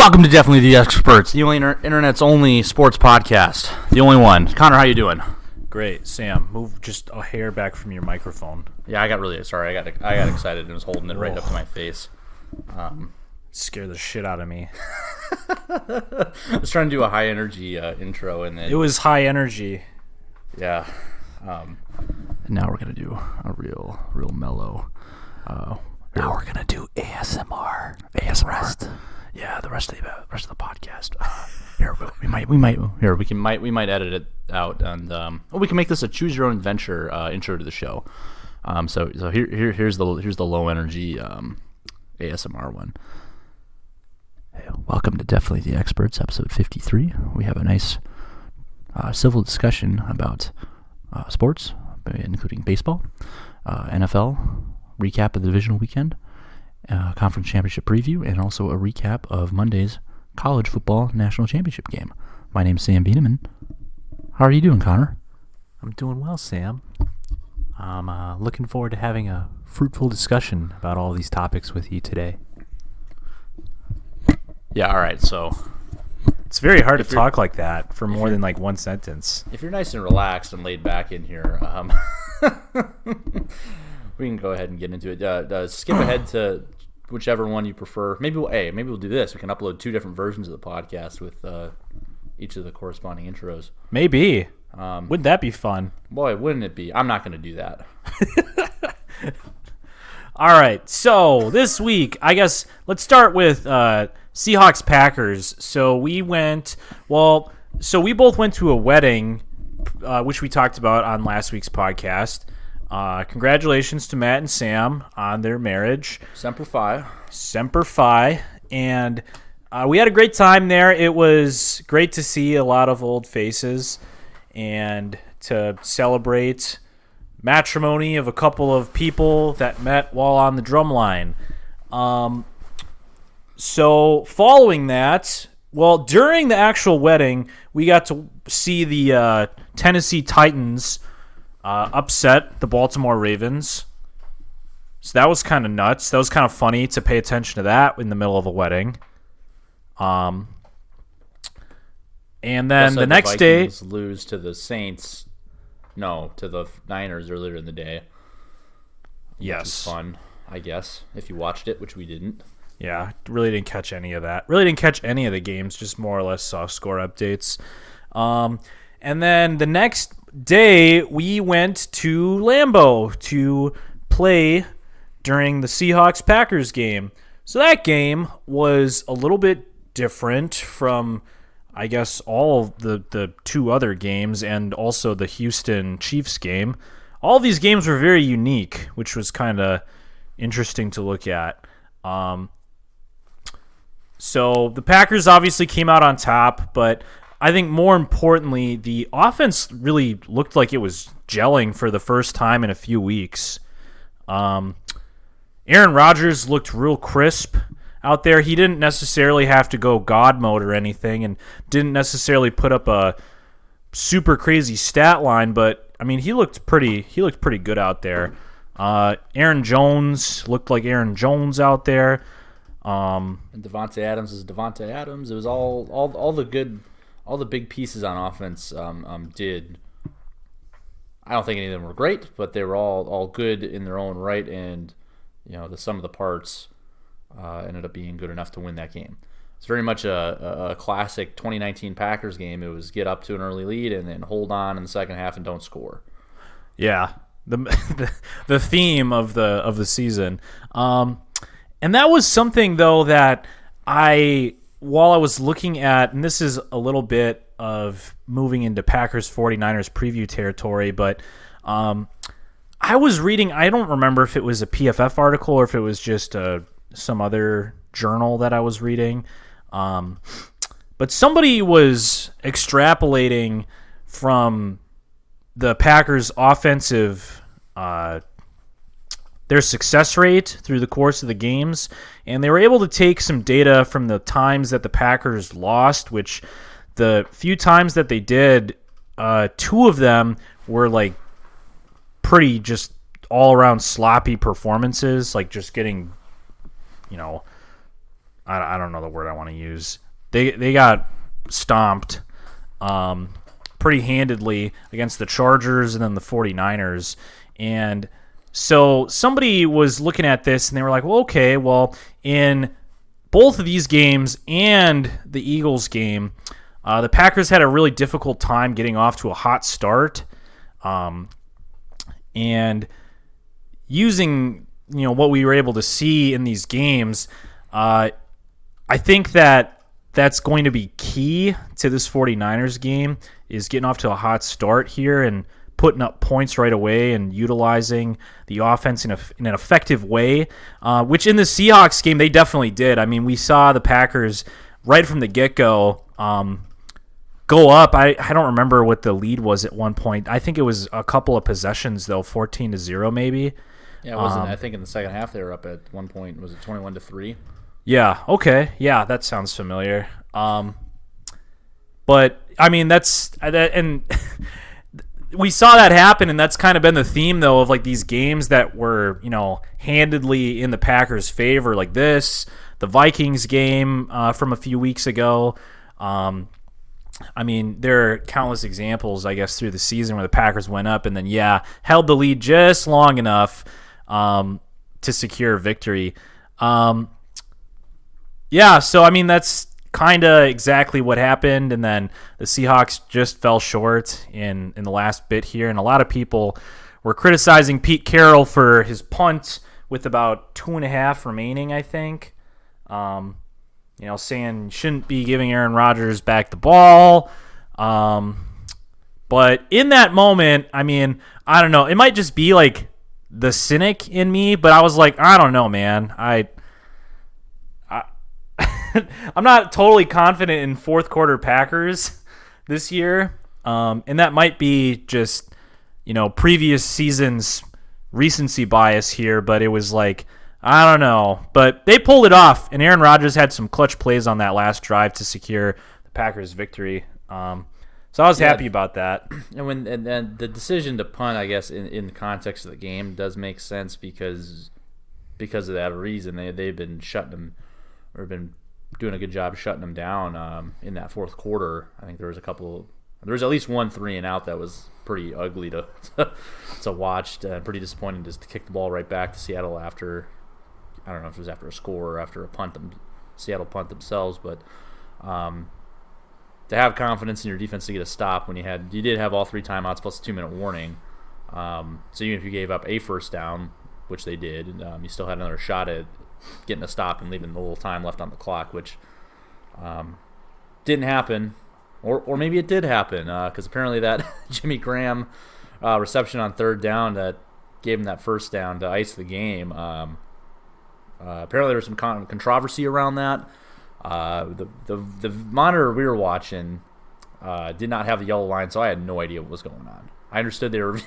Welcome to Definitely the Experts, the only internet's only sports podcast, the only one. Connor, how you doing? Great, Sam. Move just a hair back from your microphone. Yeah, I got excited and was holding it right up to my face. Scare the shit out of me. I was trying to do a high energy intro, and then it was high energy. Yeah. And now we're gonna do a real mellow. Now we're gonna do ASMR. Yeah, the rest of the podcast. We might edit it out, and we can make this a choose your own adventure intro to the show. So here's the low energy ASMR one. Hey, welcome to Definitely the Experts, episode 53. We have a nice civil discussion about sports, including baseball, NFL, recap of the divisional weekend, conference championship preview, and also a recap of Monday's college football national championship game. My name's Sam Bieneman. How are you doing, Connor? I'm doing well, Sam. I'm looking forward to having a fruitful discussion about all these topics with you today. Yeah, all right, so it's very hard to talk like that for more than like one sentence. If you're nice and relaxed and laid back in here, we can go ahead and get into it. Skip ahead to whichever one you prefer. Maybe we'll do this. We can upload two different versions of the podcast with each of the corresponding intros. Maybe. Wouldn't that be fun? Boy, wouldn't it be? I'm not going to do that. All right. So this week, I guess let's start with Seahawks Packers. So we both went to a wedding, which we talked about on last week's podcast. Congratulations to Matt and Sam on their marriage. Semper Fi. Semper Fi. And we had a great time there. It was great to see a lot of old faces and to celebrate matrimony of a couple of people that met while on the drum line. So following that, during the actual wedding, we got to see the Tennessee Titans upset the Baltimore Ravens. So that was kind of nuts. That was kind of funny to pay attention to that in the middle of a wedding. And then the next day, lose to the Saints. No, to the Niners earlier in the day. Yes, fun, I guess, if you watched it, which we didn't. Yeah, really didn't catch any of that. Really didn't catch any of the games. Just more or less saw score updates. And then the next day, we went to Lambeau to play during the Seahawks-Packers game. So that game was a little bit different from, I guess, all the two other games and also the Houston Chiefs game. All these games were very unique, which was kind of interesting to look at. So the Packers obviously came out on top, but I think more importantly, the offense really looked like it was gelling for the first time in a few weeks. Aaron Rodgers looked real crisp out there. He didn't necessarily have to go God mode or anything and didn't necessarily put up a super crazy stat line, but I mean, he looked pretty good out there. Aaron Jones looked like Aaron Jones out there. And Devontae Adams is Devontae Adams. It was all the big pieces on offense did. I don't think any of them were great, but they were all good in their own right, and the sum of the parts ended up being good enough to win that game. It's very much a classic 2019 Packers game. It was get up to an early lead and then hold on in the second half and don't score. Yeah, the theme of the season, and that was something though that while I was looking at, and this is a little bit of moving into Packers 49ers preview territory, but I was reading, I don't remember if it was a PFF article or if it was just some other journal that I was reading, but somebody was extrapolating from the Packers' offensive their success rate through the course of the games, and they were able to take some data from the times that the Packers lost, which the few times that they did, two of them were like pretty just all around sloppy performances, like just getting I don't know the word I want to use. They got stomped pretty handedly against the Chargers and then the 49ers. And so somebody was looking at this and they were like, well, okay, well, in both of these games and the Eagles game, the Packers had a really difficult time getting off to a hot start. And using what we were able to see in these games, I think that's going to be key to this 49ers game, is getting off to a hot start here and putting up points right away and utilizing the offense in an effective way, which in the Seahawks game they definitely did. I mean, we saw the Packers right from the get-go go up. I don't remember what the lead was at one point. I think it was a couple of possessions, though, 14-0 maybe. Yeah, it wasn't. I think in the second half they were up at one point. Was it 21-3? Yeah. Okay. Yeah, that sounds familiar. But I mean, and we saw that happen, and that's kind of been the theme, though, of like these games that were handedly in the Packers' favor, like the Vikings game from a few weeks ago. I mean, there are countless examples, I guess, through the season where the Packers went up and then, held the lead just long enough to secure victory. So, I mean, that's kind of exactly what happened. And then the Seahawks just fell short in the last bit here. And a lot of people were criticizing Pete Carroll for his punt with about 2.5 remaining, I think. Saying shouldn't be giving Aaron Rodgers back the ball. But in that moment, I mean, I don't know. It might just be like the cynic in me, but I was like, I don't know, man. I'm not totally confident in fourth quarter Packers this year. And that might be just, previous season's recency bias here, but it was like, I don't know. But they pulled it off, and Aaron Rodgers had some clutch plays on that last drive to secure the Packers' victory. So I was happy about that. And the decision to punt, I guess, in the context of the game does make sense because of that reason. They've been shutting them, or been doing a good job shutting them down in that fourth quarter. I think there was at least one 3-and-out that was pretty ugly to watch, pretty disappointing just to kick the ball right back to Seattle after, I don't know if it was after a score or after a punt, Seattle punt themselves, but to have confidence in your defense to get a stop when you did have all 3 timeouts plus a 2-minute warning. So even if you gave up a first down, which they did, you still had another shot at getting a stop and leaving a little time left on the clock, which didn't happen. Or maybe it did happen, because apparently that Jimmy Graham reception on third down that gave him that first down to ice the game. Apparently there was some controversy around that. The monitor we were watching did not have the yellow line, so I had no idea what was going on. I understood they were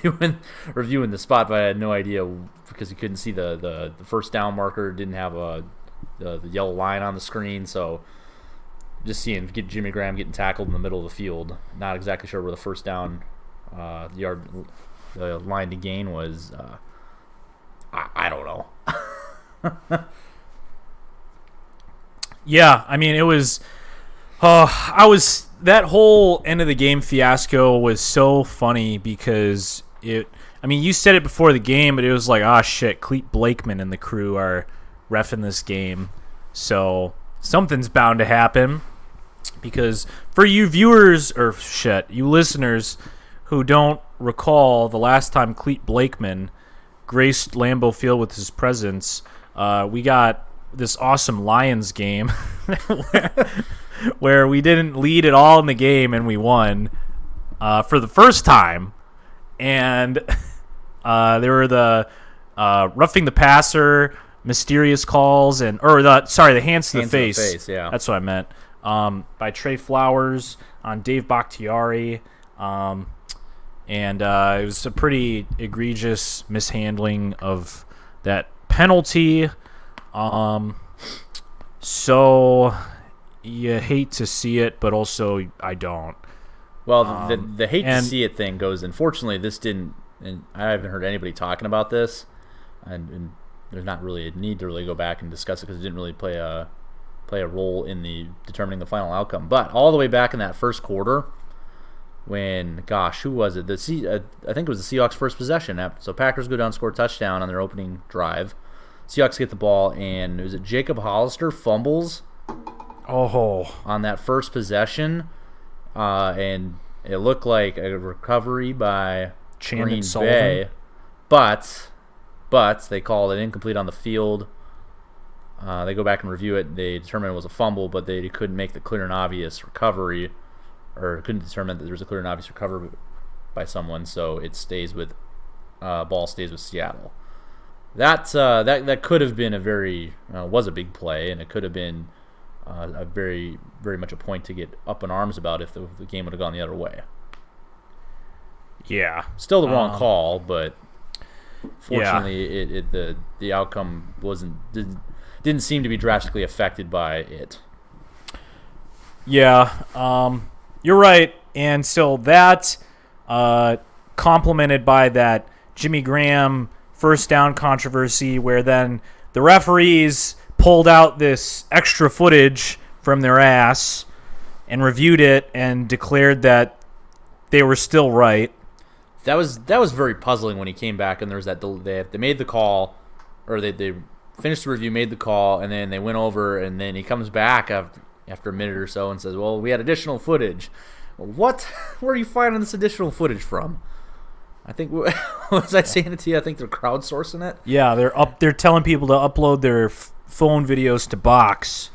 reviewing the spot, but I had no idea because you couldn't see the first down marker, didn't have the yellow line on the screen, so just seeing Jimmy Graham getting tackled in the middle of the field, not exactly sure where the first down the line to gain was. I don't know. Yeah, I mean, it was. That whole end of the game fiasco was so funny because it. I mean, you said it before the game, but it was like, shit, Cleet Blakeman and the crew are reffing this game, so something's bound to happen. Because for you viewers, you listeners who don't recall the last time Cleet Blakeman graced Lambeau Field with his presence, we got this awesome Lions game where we didn't lead at all in the game and we won for the first time. And there were the roughing the passer, mysterious calls, the hands to the face. Yeah, that's what I meant. By Trey Flowers on Dave Bakhtiari. And it was a pretty egregious mishandling of that penalty. So you hate to see it, but also I don't. Well, the hate to see it thing goes. Unfortunately, this didn't, and I haven't heard anybody talking about this, and there's not really a need to really go back and discuss it because it didn't really play a play a role in the determining the final outcome. But all the way back in that first quarter, when who was it? I think it was the Seahawks' first possession. So Packers go down, score a touchdown on their opening drive. Seahawks get the ball, and was it Jacob Hollister fumbles? On that first possession, and it looked like a recovery by Green Bay, but they called it incomplete on the field. They go back and review it. They determined it was a fumble, but they couldn't make the clear and obvious recovery, or couldn't determine that there was a clear and obvious recovery by someone. So it stays with ball stays with Seattle. That could have been was a big play, and it could have been a very, very much a point to get up in arms about if the game would have gone the other way. Yeah, still the wrong call, but fortunately, the outcome didn't seem to be drastically affected by it. Yeah, you're right, and so that complemented by that Jimmy Graham first down controversy, where then the referees pulled out this extra footage from their ass and reviewed it and declared that they were still right. That was very puzzling when he came back and there was that they made the call, or they finished the review, made the call, and then they went over, and then he comes back after a minute or so and says, "Well, we had additional footage." What? Where are you finding this additional footage from? I think was I saying it to you? I think they're crowdsourcing it. Yeah, they're telling people to upload their phone videos to Box.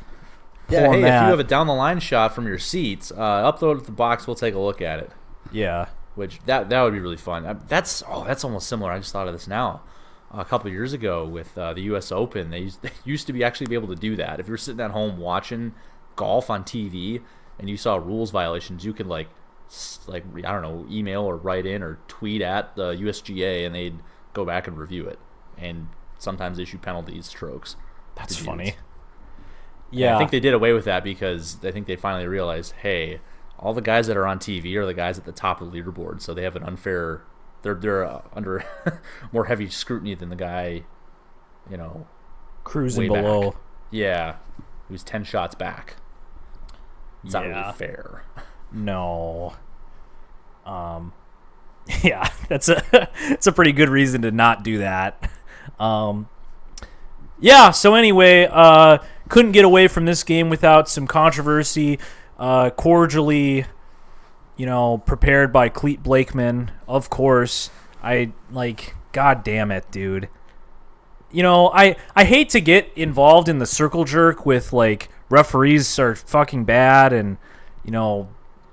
Yeah, hey, if you have a down the line shot from your seats, upload it to Box. We'll take a look at it. Yeah, which that would be really fun. That's almost similar. I just thought of this now. A couple of years ago with the U.S. Open, they used to actually be able to do that. If you were sitting at home watching golf on TV and you saw rules violations, you could like I don't know, email or write in or tweet at the USGA, and they'd go back and review it, and sometimes issue penalties, strokes. That's funny. Yeah, and I think they did away with that because I think they finally realized, hey, all the guys that are on TV are the guys at the top of the leaderboard, so they have an unfair. They're under more heavy scrutiny than the guy, cruising below. Back. Yeah, who's 10 shots back. It's not really fair. No. Yeah, that's a pretty good reason to not do that. Yeah, so anyway, couldn't get away from this game without some controversy. Cordially, prepared by Cleet Blakeman, of course. God damn it, dude. I hate to get involved in the circle jerk with, referees are fucking bad and,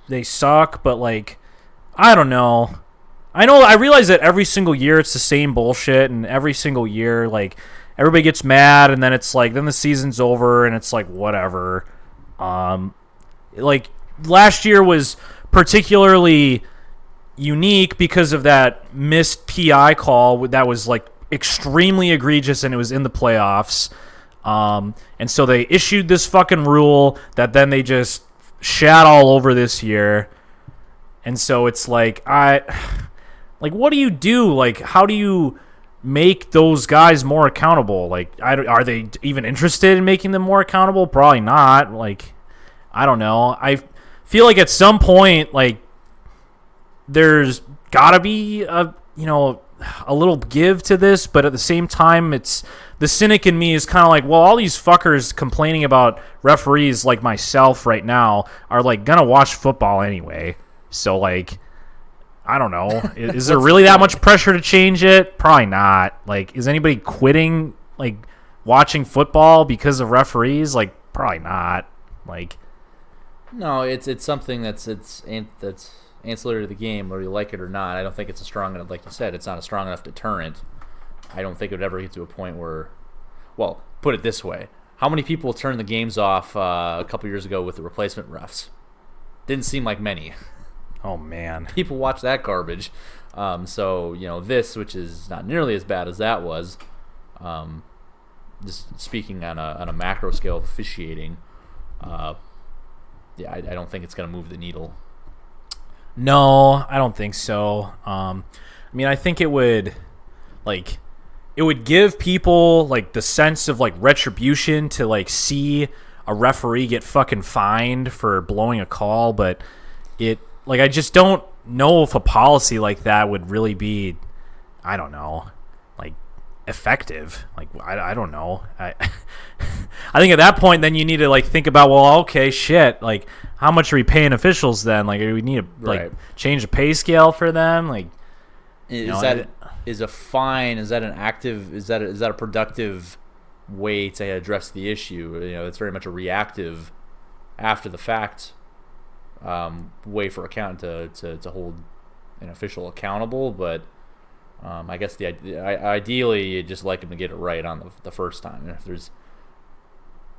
they suck, but, I don't know. I realize that every single year it's the same bullshit, and every single year, everybody gets mad, and then it's then the season's over, and it's whatever. Last year was particularly unique because of that missed PI call that was extremely egregious, and it was in the playoffs. And so they issued this fucking rule that then they just shat all over this year. And so it's what do you do? How do you make those guys more accountable? Are they even interested in making them more accountable? Probably not. I don't know. I feel at some point, there's gotta be a little give to this, but at the same time, it's the cynic in me is kind of well, all these fuckers complaining about referees like myself right now are gonna watch football anyway. So I don't know. Is there really that much pressure to change it? Probably not. Is anybody quitting watching football because of referees? Probably not. No, it's something that's ancillary to the game, whether you like it or not. I don't think it's a strong enough, like you said, it's not a strong enough deterrent. I don't think it would ever get to a point where, well, put it this way. How many people turned the games off a couple years ago with the replacement refs? Didn't seem like many. Oh, man. People watch that garbage. So, this, which is not nearly as bad as that was, just speaking on a macro scale of officiating, I don't think it's going to move the needle. No, I don't think so. I think it would, give people the sense of retribution to see a referee get fucking fined for blowing a call, but I just don't know if a policy like that would really be, I don't know, like effective. Like I don't know. I think at that point then you need to like think about, well, okay, shit, like how much are we paying officials then? Like do we need to like change the pay scale for them? Like is a fine, is that a productive way to address the issue? It's very much a reactive, after the fact way for accountant to hold an official accountable. But I guess ideally you'd just like him to get it right on the first time. And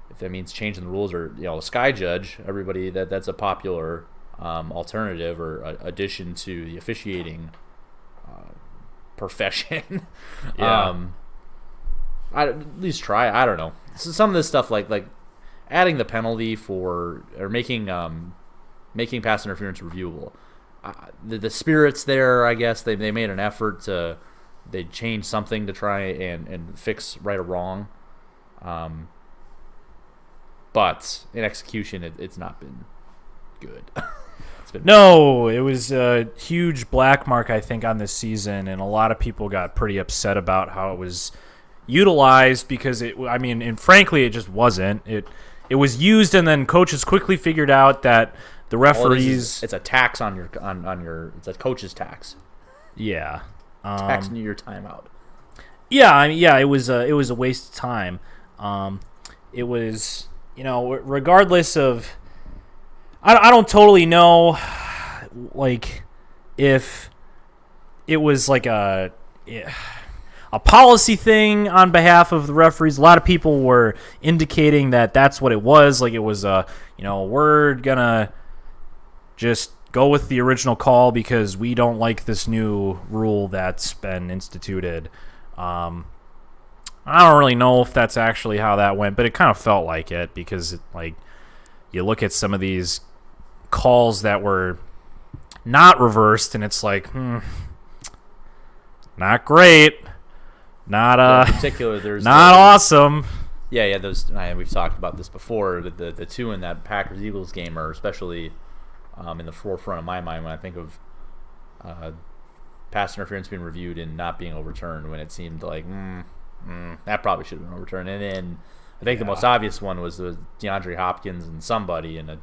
if that means changing the rules, or a sky judge, everybody that's a popular alternative or addition to the officiating profession. I'd at least try. I don't know. So some of this stuff like adding the penalty for, or making pass interference reviewable. The spirit's there, I guess. They made an effort they changed something to try and fix right or wrong. But in execution, it's not been good. No, it was a huge black mark, I think, on this season, and a lot of people got pretty upset about how it was utilized because and frankly, it just wasn't. It was used, and then coaches quickly figured out that the referees. It's a tax on your. It's a coach's tax. Yeah, taxing your timeout. Yeah, it was a waste of time. It was, regardless of. I don't totally know, like, if it was like a policy thing on behalf of the referees. A lot of people were indicating that that's what it was. Like, it was we're gonna just go with the original call because we don't like this new rule that's been instituted. I don't really know if that's actually how that went, but it kind of felt like it because you look at some of these calls that were not reversed, and it's like, not great, not in particular. There's not awesome. Yeah. Those we've talked about this before. The two in that Packers Eagles game are especially in the forefront of my mind when I think of pass interference being reviewed and not being overturned, when it seemed like that probably should have been overturned. And then I think the most obvious one was the DeAndre Hopkins and somebody in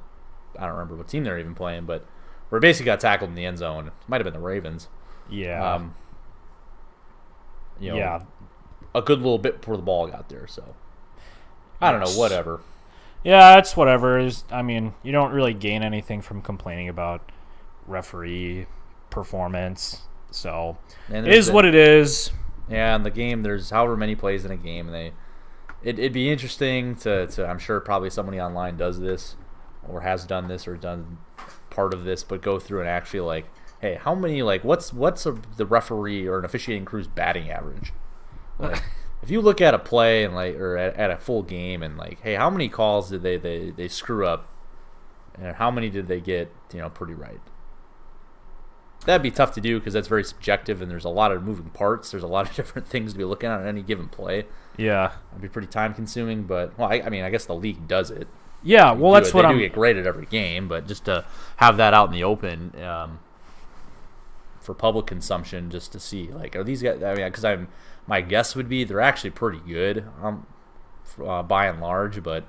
I don't remember what team they were even playing, but where he basically got tackled in the end zone. It might have been the Ravens. Yeah. A good little bit before the ball got there. So I don't know. Whatever. Yeah, it's whatever. You don't really gain anything from complaining about referee performance. So it is what it is. Yeah, in the game, there's however many plays in a game, and it'd be interesting to I'm sure probably somebody online does this or has done this or done part of this, but go through and actually hey, how many what's the referee or an officiating crew's batting average? If you look at a play and or at a full game and hey, how many calls did they screw up, and how many did they get pretty right? That'd be tough to do because that's very subjective, and there's a lot of moving parts. There's a lot of different things to be looking at any given play. Yeah, it'd be pretty time consuming, but I guess the league does it. Yeah, well, that's what they do get graded every game, but just to have that out in the open for public consumption, just to see are these guys? Because my guess would be they're actually pretty good, by and large, but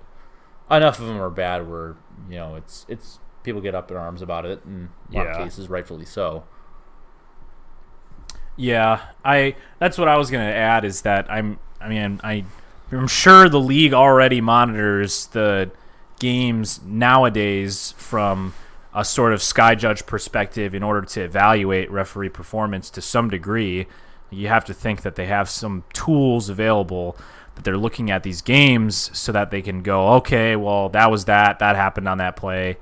enough of them are bad where it's people get up in arms about it, and a lot of cases rightfully so. Yeah, that's what I was gonna add is that I'm sure the league already monitors the games nowadays from a sort of sky judge perspective in order to evaluate referee performance to some degree. You have to think that they have some tools available that they're looking at these games so that they can go, okay, well, that happened on that play.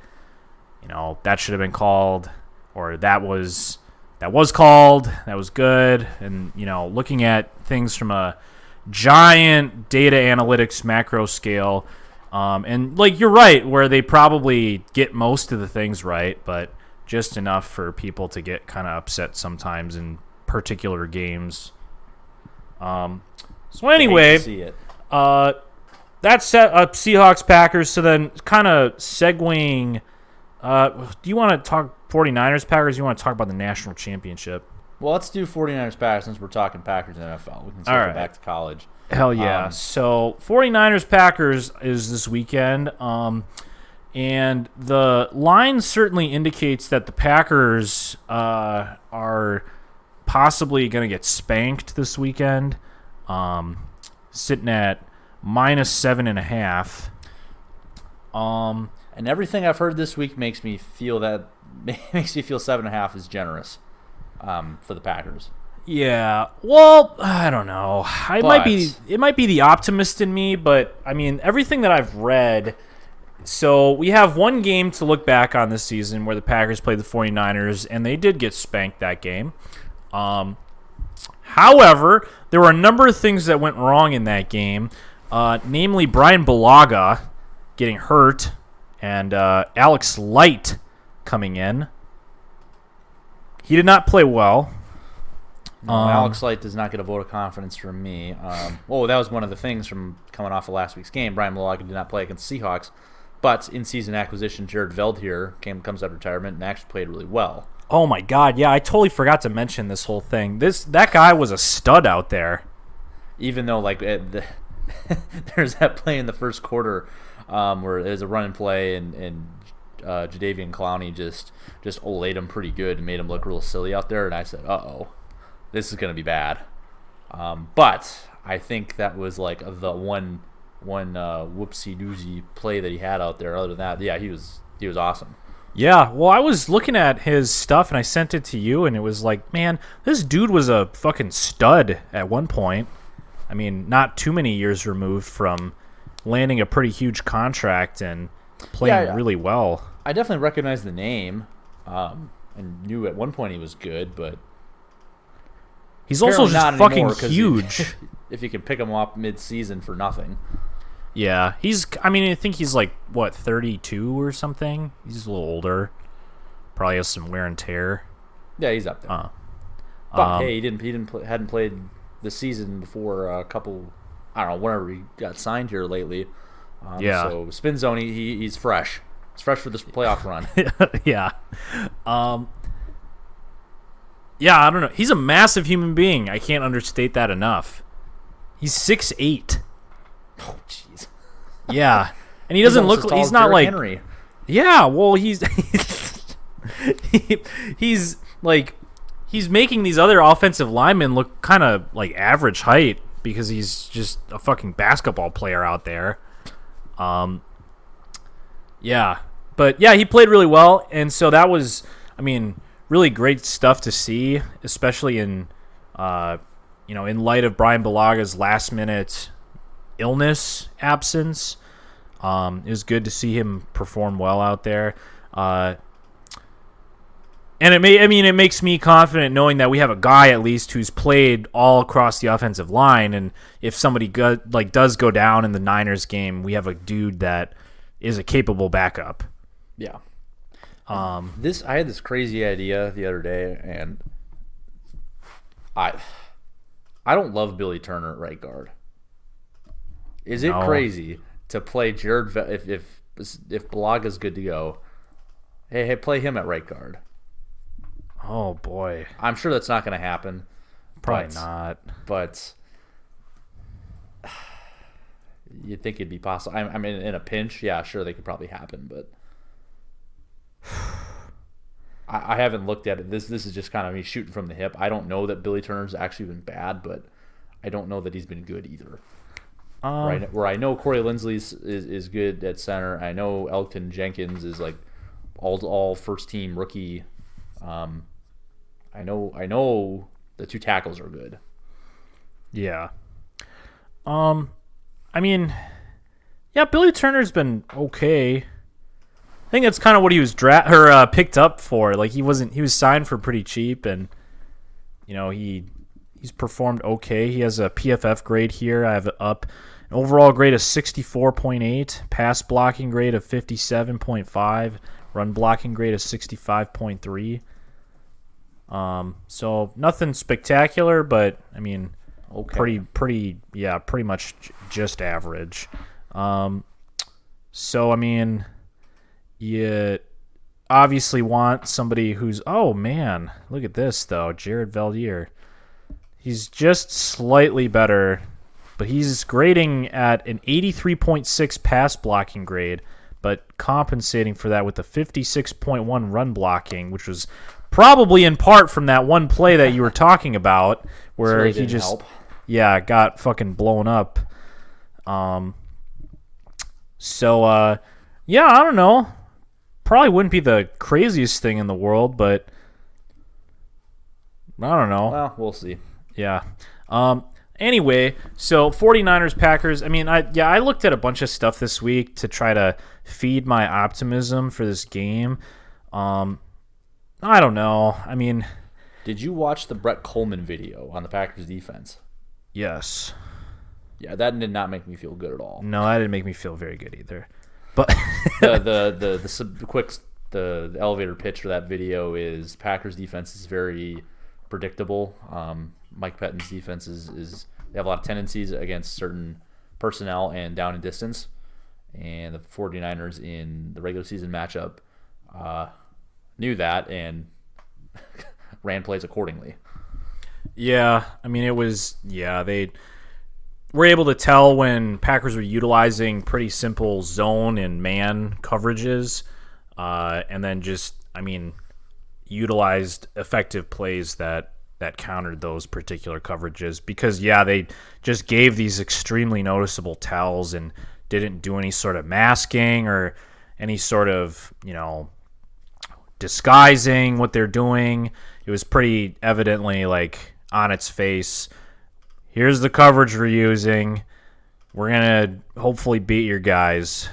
That should have been called, or that was called, that was good. And, looking at things from a giant data analytics macro scale. And you're right, where they probably get most of the things right, but just enough for people to get kind of upset sometimes in particular games. So anyway, That's set up Seahawks Packers. So then, kind of segueing, do you want to talk 49ers Packers? Or you want to talk about the national championship? Well, let's do 49ers Packers since we're talking Packers and NFL. We can circle back to college. Hell yeah. So 49ers Packers is this weekend. And the line certainly indicates that the Packers are possibly going to get spanked this weekend, sitting at -7.5. And everything I've heard this week makes me feel 7.5 is generous for the Packers. Yeah, well, I don't know. It might be the optimist in me, but I mean everything that I've read. So we have one game to look back on this season where the Packers played the 49ers, and they did get spanked that game. However, there were a number of things that went wrong in that game, namely Brian Bulaga getting hurt and Alex Light coming in. He did not play well. No, Alex Light does not get a vote of confidence from me. That was one of the things from coming off of last week's game. Brian Bulaga did not play against the Seahawks. But in-season acquisition, Jared Veldheer comes out of retirement and actually played really well. Oh my God! Yeah, I totally forgot to mention this whole thing. That guy was a stud out there. Even though there's that play in the first quarter where there's a run and play and Jadeveon Clowney just olayed him pretty good and made him look real silly out there. And I said, "Uh-oh, this is going to be bad." But I think that was like the one whoopsie doozy play that he had out there. Other than that, yeah, he was awesome. Yeah, well, I was looking at his stuff and I sent it to you, and it was like, man, this dude was a fucking stud at one point. I mean, not too many years removed from landing a pretty huge contract and playing really well. I definitely recognized the name, and knew at one point he was good, but he's also just fucking huge. If you can pick him up mid-season for nothing. Yeah, I think he's like, 32 or something? He's a little older. Probably has some wear and tear. Yeah, he's up there. But hey, hadn't played the season before a couple, I don't know, whenever he got signed here lately. So spin zone, he's fresh. He's fresh for this playoff run. Yeah. Yeah, I don't know. He's a massive human being. I can't understate that enough. He's 6'8". Oh, jeez. Yeah, and he doesn't look. He's not like Henry. Yeah, well, he's he's making these other offensive linemen look kind of like average height because he's just a fucking basketball player out there. Yeah, but yeah, he played really well, and so that was, I mean, really great stuff to see, especially in in light of Brian Bulaga's last minute illness absence. It was good to see him perform well out there. And it makes me confident knowing that we have a guy at least who's played all across the offensive line, and if somebody does go down in the Niners game, we have a dude that is a capable backup. Yeah. I had this crazy idea the other day, and I don't love Billy Turner at right guard. Is it crazy to play Jared if Bulaga's good to go? Hey, play him at right guard. Oh boy, I'm sure that's not going to happen. Probably not. But you'd think it'd be possible. I mean, in a pinch, yeah, sure, they could probably happen. But I haven't looked at it. This is just kind of me shooting from the hip. I don't know that Billy Turner's actually been bad, but I don't know that he's been good either. Right, where I know Corey Linsley is good at center. I know Elton Jenkins is like all first team rookie. I know the two tackles are good. Yeah. I mean, yeah, Billy Turner's been okay. I think that's kind of what he was picked up for. Like he was signed for pretty cheap, and he's performed okay. He has a PFF grade here. I have it up. An overall grade of 64.8, pass blocking grade of 57.5, run blocking grade of 65.3. So nothing spectacular, but I mean, okay. pretty much just average. So, I mean, you obviously want somebody who's, oh, man, look at this, though. Jared Valliere. He's just slightly better, but he's grading at an 83.6 pass blocking grade, but compensating for that with a 56.1 run blocking, which was probably in part from that one play that you were talking about where really he just help. got fucking blown up. I don't know. Probably wouldn't be the craziest thing in the world, but I don't know. Well, we'll see. Yeah. Anyway, so 49ers, Packers. I mean, I looked at a bunch of stuff this week to try to feed my optimism for this game. I don't know. I mean, did you watch the Brett Coleman video on the Packers defense? Yes. Yeah, that did not make me feel good at all. No, that didn't make me feel very good either. But the elevator pitch for that video is Packers defense is very predictable. Mike Pettine's defense is they have a lot of tendencies against certain personnel and down and distance. And the 49ers in the regular season matchup knew that and ran plays accordingly. Yeah, I mean, they were able to tell when Packers were utilizing pretty simple zone and man coverages, and then utilized effective plays that countered those particular coverages because, they just gave these extremely noticeable tells and didn't do any sort of masking or any sort of, disguising what they're doing. It was pretty evidently on its face. Here's the coverage we're using. We're going to hopefully beat your guys.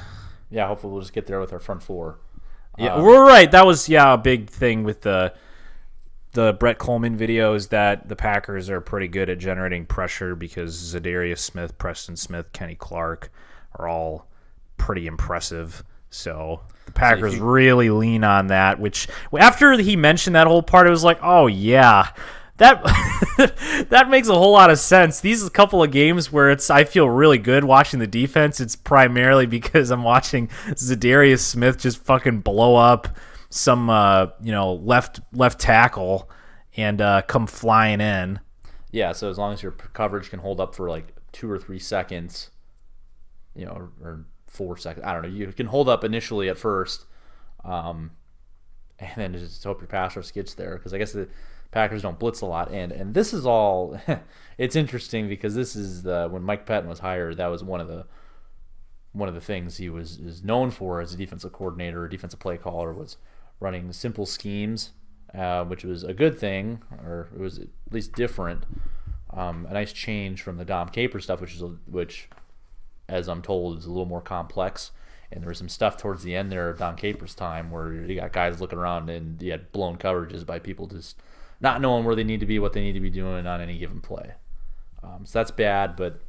Yeah, hopefully we'll just get there with our front four. Yeah, we're right. That was a big thing with the Brett Coleman video is that the Packers are pretty good at generating pressure because Zadarius Smith, Preston Smith, Kenny Clark are all pretty impressive. So the Packers really lean on that, which after he mentioned that whole part, it was like, oh, yeah, that that makes a whole lot of sense. These couple of games where I feel really good watching the defense, it's primarily because I'm watching Zadarius Smith just fucking blow up some left tackle and come flying in. Yeah, so as long as your coverage can hold up for like 2 or 3 seconds, or 4 seconds, I don't know, you can hold up initially at first, and then just hope your pass rush gets there because I guess the Packers don't blitz a lot, and this is all. It's interesting because this is when Mike Patton was hired, that was one of the things he is known for as a defensive coordinator, or defensive play caller, was running simple schemes, which was a good thing, or it was at least different. A nice change from the Dom Capers stuff, which, as I'm told, is a little more complex. And there was some stuff towards the end there of Dom Capers' time where you got guys looking around and you had blown coverages by people just not knowing where they need to be, what they need to be doing on any given play. So that's bad, but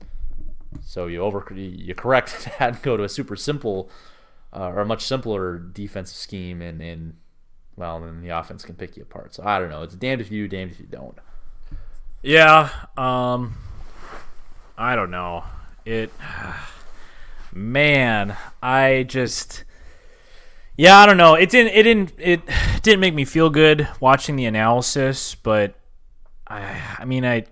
so you correct that and go to a super simple or a much simpler defensive scheme, and then the offense can pick you apart. So I don't know. It's damned if you do, damned if you don't. Yeah, I don't know. Man, I don't know. It didn't make me feel good watching the analysis, but I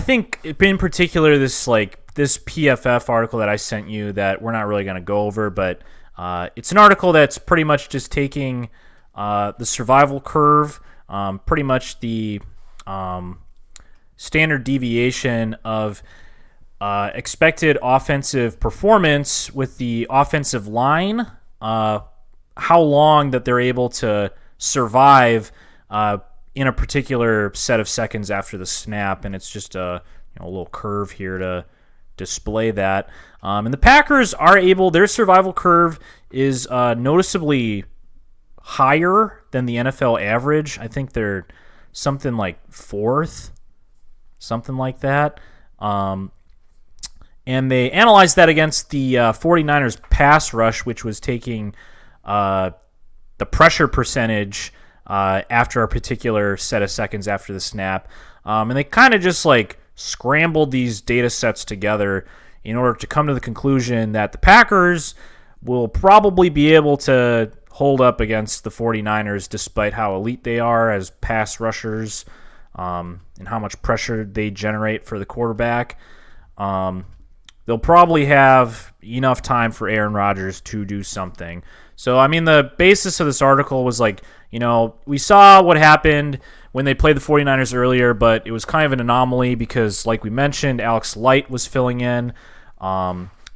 think in particular this PFF article that I sent you that we're not really going to go over, but it's an article that's pretty much just taking the survival curve, pretty much the standard deviation of expected offensive performance with the offensive line, how long that they're able to survive in a particular set of seconds after the snap, and it's just a little curve here to display that. And the Packers are able; their survival curve is noticeably higher than the NFL average. I think they're something like 4th, something like that. And they analyzed that against the 49ers pass rush, which was taking the pressure percentage after a particular set of seconds after the snap. And they kind of just scrambled these data sets together in order to come to the conclusion that the Packers will probably be able to hold up against the 49ers despite how elite they are as pass rushers, and how much pressure they generate for the quarterback. They'll probably have enough time for Aaron Rodgers to do something. So, I mean, the basis of this article was like, we saw what happened when they played the 49ers earlier, but it was kind of an anomaly because, like we mentioned, Alex Light was filling in.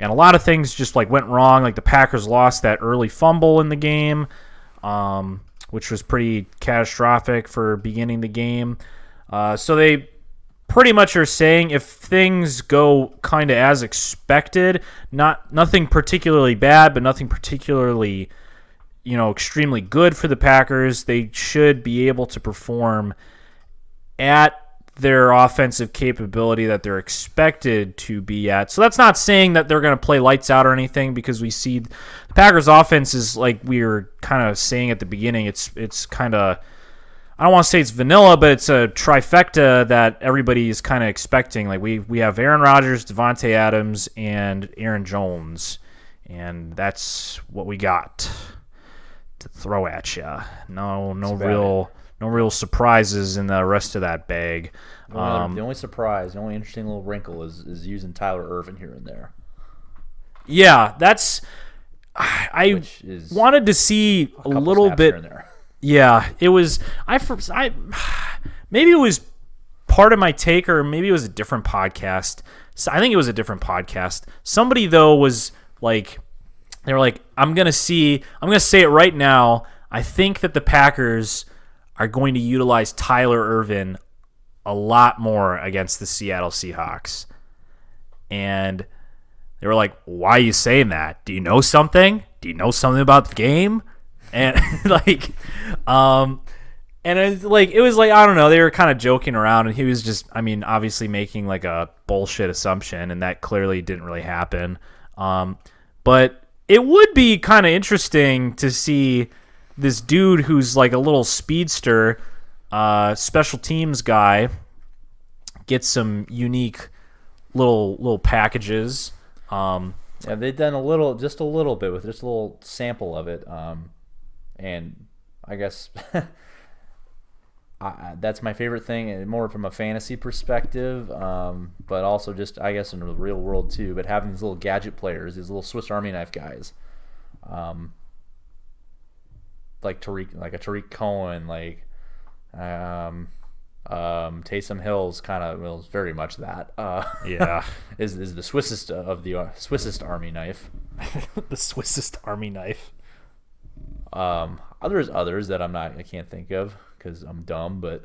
And a lot of things just like went wrong. Like the Packers lost that early fumble in the game, which was pretty catastrophic for beginning the game. So they pretty much are saying if things go kind of as expected, nothing particularly bad, but nothing particularly, extremely good for the Packers, they should be able to perform at their offensive capability that they're expected to be at. So that's not saying that they're going to play lights out or anything, because we see the Packers offense is, like we were kind of saying at the beginning, it's kind of, I don't want to say it's vanilla, but it's a trifecta that everybody is kind of expecting. Like we have Aaron Rodgers, Devontae Adams, and Aaron Jones, and that's what we got to throw at you. No real surprises in the rest of that bag. The only surprise, the only interesting little wrinkle is using Tyler Ervin here and there. Yeah, I wanted to see a little bit. Here and there. Yeah, it was. I maybe it was part of my take, or maybe it was a different podcast. So I think it was a different podcast. Somebody though was like, they were like, I'm gonna say it right now. I think that the Packers are going to utilize Tyler Ervin a lot more against the Seattle Seahawks. And they were like, why are you saying that? Do you know something? Do you know something about the game? And like, and it was like, I don't know, they were kind of joking around, and he was just, obviously making like a bullshit assumption, and that clearly didn't really happen. But it would be kind of interesting to see this dude who's like a little speedster, special teams guy, get some unique little packages. Yeah, they've done just a little bit with just a little sample of it. And I guess that's my favorite thing, more from a fantasy perspective, but also just, I guess, in the real world too. But having these little gadget players, these little Swiss Army knife guys, like Tariq Cohen, like Taysom Hill's kind of, well, it's very much that. Yeah, is the Swissest of the Swissest Army knife. The Swissest Army knife. Others that I can't think of because I'm dumb, but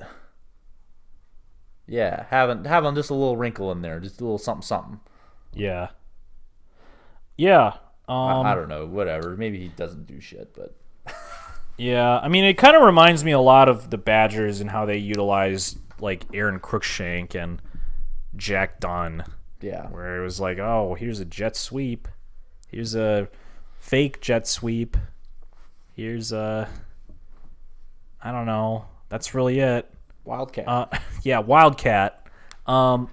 yeah, having just a little wrinkle in there, just a little something. Yeah. I don't know, whatever. Maybe he doesn't do shit, but yeah, it kind of reminds me a lot of the Badgers and how they utilize like Aaron Cruikshank and Jack Dunn. Yeah, where it was like, oh, here's a jet sweep, here's a fake jet sweep. Here's I don't know. That's really it. Wildcat. Yeah, Wildcat. I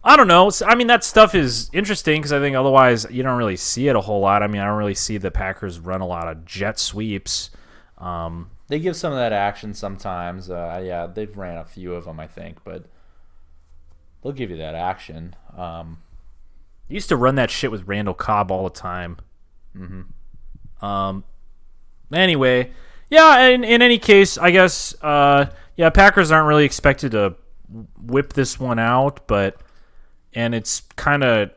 don't know. That stuff is interesting because I think otherwise you don't really see it a whole lot. I don't really see the Packers run a lot of jet sweeps. They give some of that action sometimes. Yeah, they've ran a few of them, I think, but they'll give you that action. They used to run that shit with Randall Cobb all the time. Mm-hmm. Anyway, yeah, in any case, I guess, Packers aren't really expected to whip this one out, and it's kind of,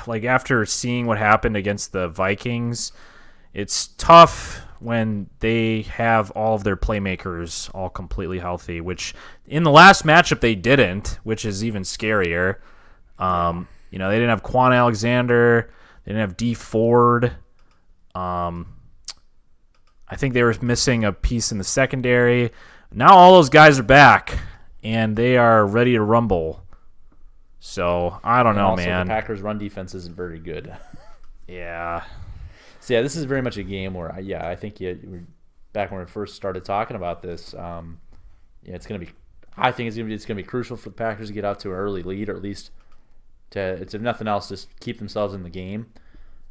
like after seeing what happened against the Vikings, it's tough when they have all of their playmakers all completely healthy, which in the last matchup they didn't, which is even scarier. They didn't have Quan Alexander, they didn't have D Ford, I think they were missing a piece in the secondary. Now all those guys are back, and they are ready to rumble. So, I don't know, also, man. The Packers' run defense isn't very good. Yeah. So, yeah, this is very much a game where, I think back when we first started talking about this, it's going to be – I think it's going to be crucial for the Packers to get out to an early lead, or at least if nothing else, just keep themselves in the game.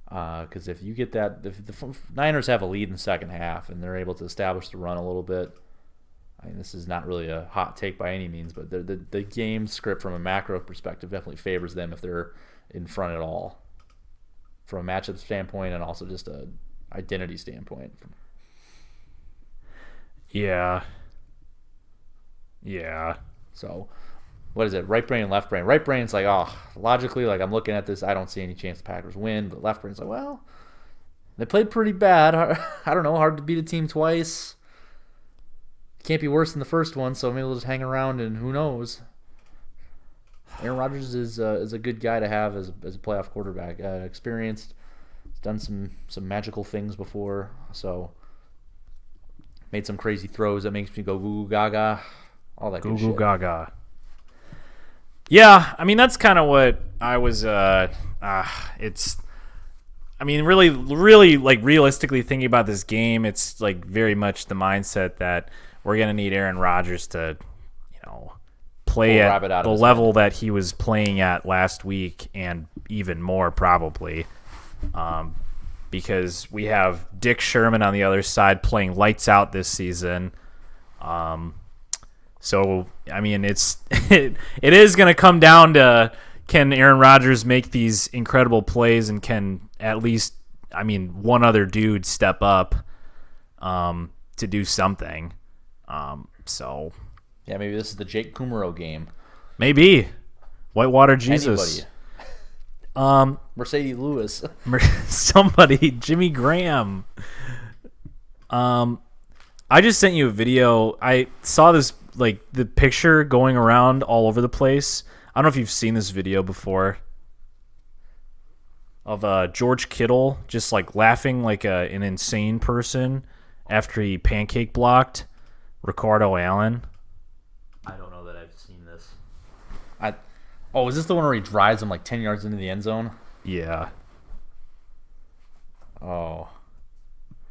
Because if you get that, if the Niners have a lead in the second half and they're able to establish the run a little bit, I mean, this is not really a hot take by any means, but the game script from a macro perspective definitely favors them if they're in front at all, from a matchup standpoint and also just a identity standpoint. Yeah. So, what is it? Right brain and left brain. Right brain's like, oh, logically, like I'm looking at this, I don't see any chance the Packers win. But left brain's like, well, they played pretty bad. I don't know, hard to beat a team twice. Can't be worse than the first one, so maybe we'll just hang around and who knows. Aaron Rodgers is a good guy to have as a playoff quarterback. Experienced, he's done some magical things before, so made some crazy throws that makes me go goo goo gaga, all that good shit. Goo goo gaga. Yeah, I mean that's kind of what I was. It's. I mean, really, like realistically thinking about this game, it's like very much the mindset that we're gonna need Aaron Rodgers to, play at the level that he was playing at last week and even more probably, because we have Dick Sherman on the other side playing lights out this season. So I mean, it is gonna come down to, can Aaron Rodgers make these incredible plays, and can at least, I mean, one other dude step up to do something. So yeah, maybe this is the Jake Kumaro game. Maybe Whitewater Jesus. Anybody. Mercedes Lewis. Somebody. Jimmy Graham. I just sent you a video. I saw this, like the picture going around all over the place. I don't know if you've seen this video before of George Kittle just like laughing like an insane person after he pancake blocked Ricardo Allen. I don't know that I've seen this. Is this the one where he drives him like 10 yards into the end zone? Yeah. Oh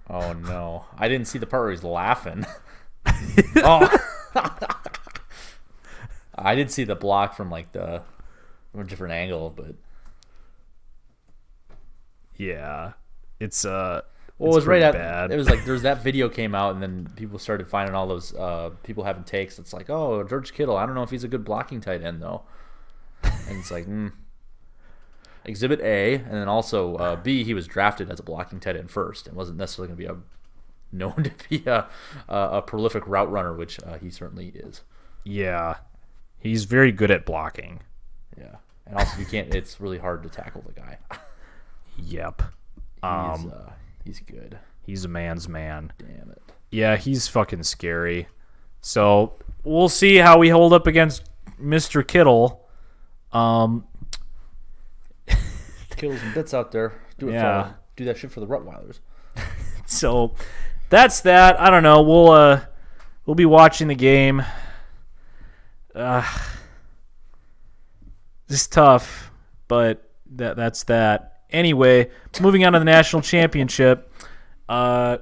no. I didn't see the part where he's laughing. Oh. I did see the block from like from a different angle, but yeah, it's it was right at bad. It was like there's that video came out, and then people started finding all those people having takes. It's like, oh, George Kittle, I don't know if he's a good blocking tight end though, and it's like Exhibit A, and then also B, he was drafted as a blocking tight end first, and wasn't necessarily going to be known to be a prolific route runner, which he certainly is. Yeah. He's very good at blocking. Yeah. And also it's really hard to tackle the guy. Yep. He's good. He's a man's man. Damn it. Yeah, he's fucking scary. So we'll see how we hold up against Mr. Kittle. Kill some bits out there. Do that shit for the Rottweilers. So that's that. I don't know. We'll be watching the game. This is tough, but that's that. Anyway, moving on to the national championship. Clemson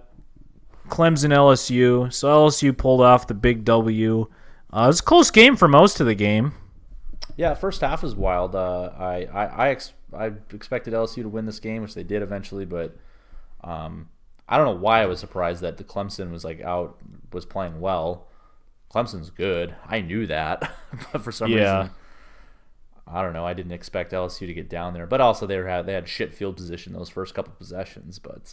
LSU. So LSU pulled off the big W. It was a close game for most of the game. Yeah, first half was wild. I expected LSU to win this game, which they did eventually, but I don't know why I was surprised that the Clemson was playing well. Clemson's good. I knew that, but for some reason, I don't know. I didn't expect LSU to get down there, but also they had shit field position those first couple possessions. But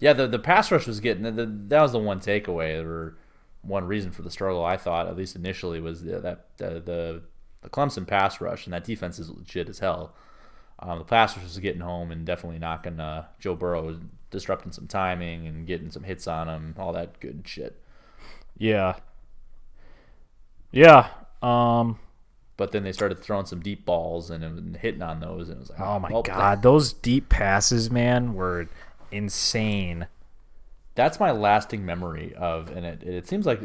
yeah, the pass rush was getting that was the one takeaway, or one reason for the struggle. I thought, at least initially, was the Clemson pass rush, and that defense is legit as hell. The pass rush was getting home and definitely knocking Joe Burrow, disrupting some timing and getting some hits on him, all that good shit. Yeah. But then they started throwing some deep balls and hitting on those, and it was like, oh my god, those deep passes, man, were insane. That's my lasting memory of, and it seems like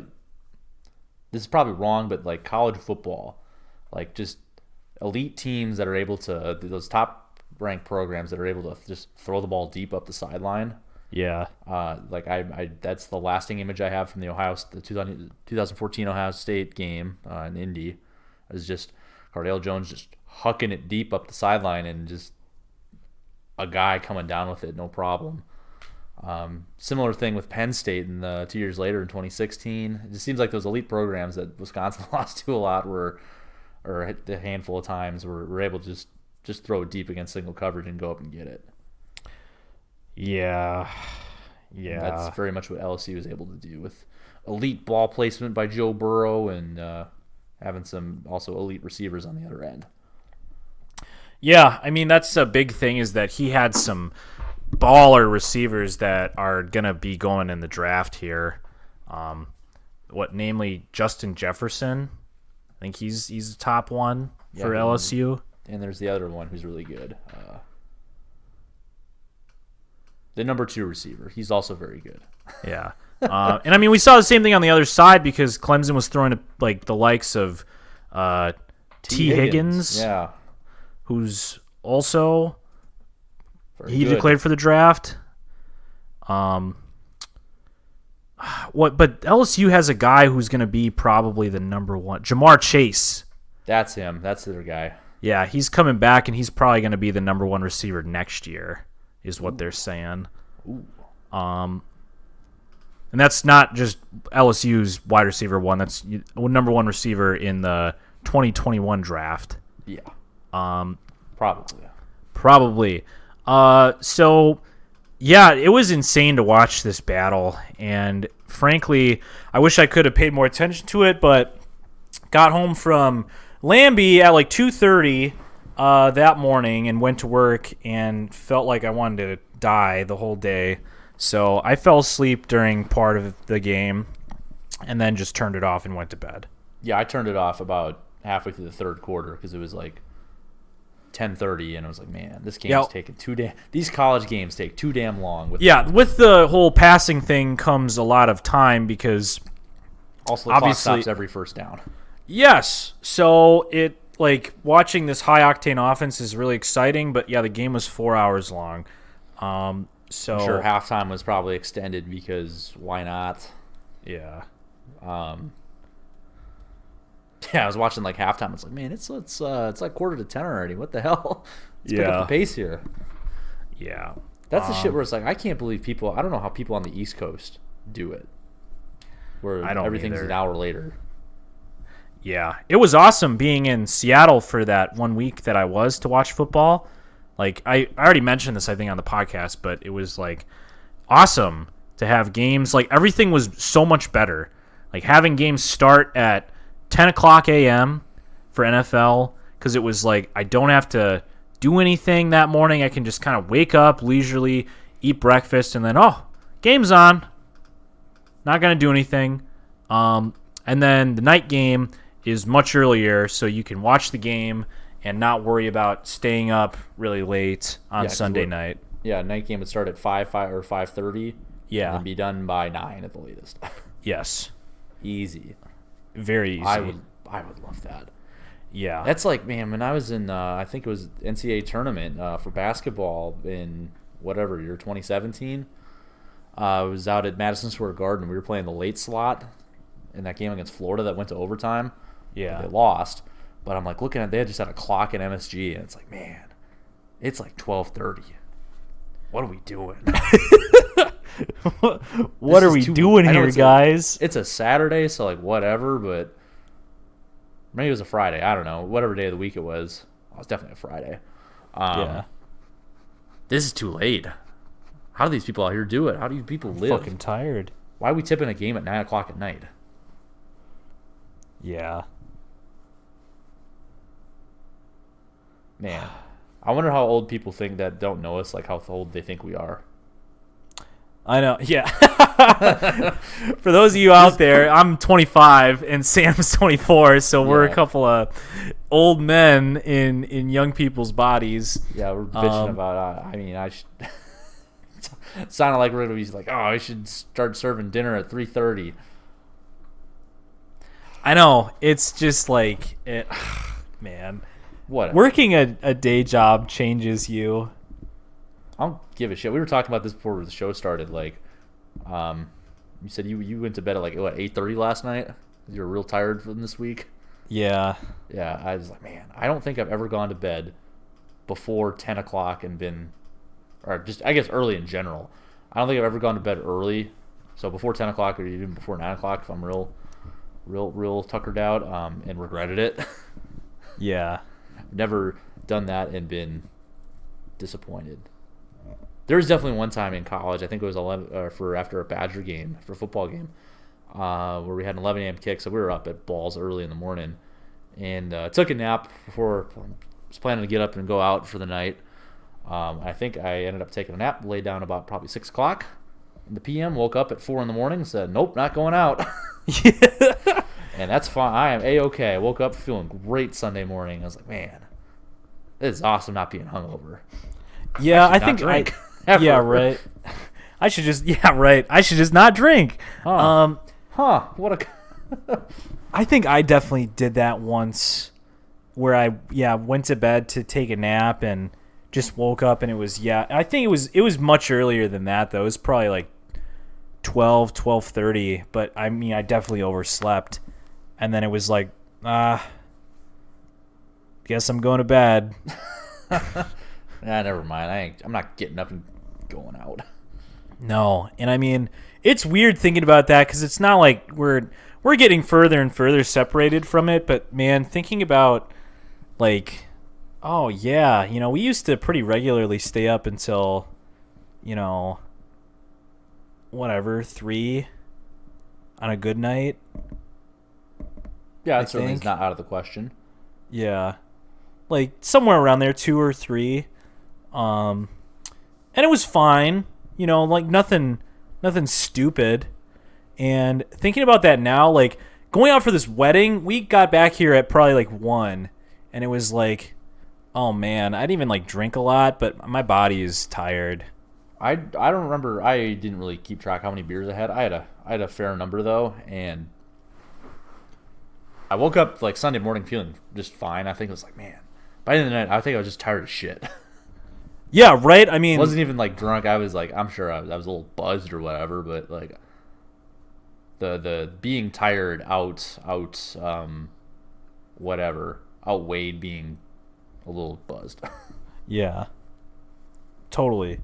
this is probably wrong, but like college football, like just elite teams that are able to, those top ranked programs that are able to just throw the ball deep up the sideline. Yeah. Like I that's the lasting image I have from the 2014 Ohio State game in Indy. Is just Cardale Jones just hucking it deep up the sideline and just a guy coming down with it, no problem. Similar thing with Penn State in 2 years later in 2016. It just seems like those elite programs that Wisconsin lost to a lot or a handful of times were able to just throw it deep against single coverage and go up and get it. Yeah. That's very much what LSU was able to do with elite ball placement by Joe Burrow and having some also elite receivers on the other end. Yeah, I mean, that's a big thing is that he had some baller receivers that are going to be going in the draft here. Namely Justin Jefferson. I think he's the top one for LSU. And there's the other one who's really good. The number 2 receiver. He's also very good. Yeah. And I mean, we saw the same thing on the other side because Clemson was throwing to, like the likes of T. Higgins. Yeah. Who's also Very good. Declared for the draft. But LSU has a guy who's going to be probably the number 1, Jamar Chase. That's him. That's their guy. Yeah, he's coming back, and he's probably going to be the number 1 receiver next year, is what they're saying. Ooh. And that's not just LSU's wide receiver 1. That's number 1 receiver in the 2021 draft. Yeah. Probably. So, yeah, it was insane to watch this battle, and frankly, I wish I could have paid more attention to it, but got home from Lambie at like 2:30 that morning and went to work and felt like I wanted to die the whole day. So I fell asleep during part of the game and then just turned it off and went to bed. Yeah, I turned it off about halfway through the third quarter because it was like 10:30, and I was like, man, this game's taking these college games take too damn long. With the whole passing thing comes a lot of time because also the clock stops every first down. Yes, so it watching this high octane offense is really exciting, but yeah, the game was 4 hours long. So I'm sure halftime was probably extended because why not? Yeah. Yeah, I was watching halftime. It's like, man, it's like 9:45 already. What the hell? Let's pick up the pace here. Yeah, that's the shit where it's like, I can't believe people. I don't know how people on the East Coast do it, where everything's an hour later. Yeah, it was awesome being in Seattle for that 1 week that I was to watch football. I already mentioned this, I think, on the podcast, but it was awesome to have games. Everything was so much better. Having games start at 10 o'clock a.m. for NFL, because it was I don't have to do anything that morning. I can just kind of wake up leisurely, eat breakfast, and then, game's on. Not going to do anything. And then the night game is much earlier, so you can watch the game and not worry about staying up really late on Sunday night. Yeah, night game would start at 5 or 5:30. Yeah. And be done by 9 at the latest. Yes. Easy. Very easy. I would love that. Yeah. That's man, when I was in, I think it was NCAA tournament for basketball in whatever year, 2017. I was out at Madison Square Garden. We were playing the late slot in that game against Florida that went to overtime. Yeah. They lost. But I'm looking at, they had just had a clock at MSG, and it's man, it's 12:30. What are we doing? What are we doing here, guys? It's a Saturday, so whatever, but maybe it was a Friday. I don't know. Whatever day of the week it was. It was definitely a Friday. Yeah. This is too late. How do these people out here do it? How do you people live? Fucking tired. Why are we tipping a game at 9 o'clock at night? Yeah. Man, I wonder how old people think that don't know us, how old they think we are. I know, yeah. For those of you out there, I'm 25 and Sam's 24, so we're a couple of old men in young people's bodies. Yeah, we're bitching about. I should. It sounded like we're gonna be I should start serving dinner at 3:30. I know, it's just man. What? Working a day job changes you. I don't give a shit. We were talking about this before the show started. You said you went to bed at 8:30 last night. You were real tired from this week. Yeah. Yeah, I was like, man, I don't think I've ever gone to bed before 10 o'clock and been, or just, I guess, early in general. I don't think I've ever gone to bed early. So before 10 o'clock or even before 9 o'clock if I'm real tuckered out and regretted it. Yeah. Never done that and been disappointed. There was definitely one time in college, I think it was 11 for after a Badger game, for a football game, where we had an 11 a.m. kick, so we were up at balls early in the morning, and took a nap before I was planning to get up and go out for the night. I think I ended up taking a nap, laid down about probably 6 o'clock in the p.m., woke up at 4 in the morning, and said, nope, not going out. And that's fine. I am A-okay. I woke up feeling great Sunday morning. I was like, man, this is awesome not being hungover. Yeah, I think think yeah, right. I should just I should just not drink. What a I think I definitely did that once where I went to bed to take a nap and just woke up and it was I think it was much earlier than that though. It was probably like 12:30, but I mean I definitely overslept. And then it was like, guess I'm going to bed. Never mind. I'm not getting up and going out. No, and I mean, it's weird thinking about that because it's not like we're getting further and further separated from it. But man, thinking about like, oh yeah, we used to pretty regularly stay up until, whatever 3 on a good night. Yeah, it certainly is not out of the question. Yeah, like somewhere around there, 2 or 3. And it was fine, like nothing stupid. And thinking about that now, like going out for this wedding, we got back here at probably like 1, and it was like, oh man, I didn't even like drink a lot, but my body is tired. I don't remember. I didn't really keep track how many beers I had. I had a fair number though, and I woke up like Sunday morning feeling just fine. I think it was like, man, by the end of the night, I think I was just tired as shit. Yeah, right. I mean, I wasn't even like drunk. I was like, I'm sure I was a little buzzed or whatever, but like the being tired whatever outweighed being a little buzzed. Yeah, totally.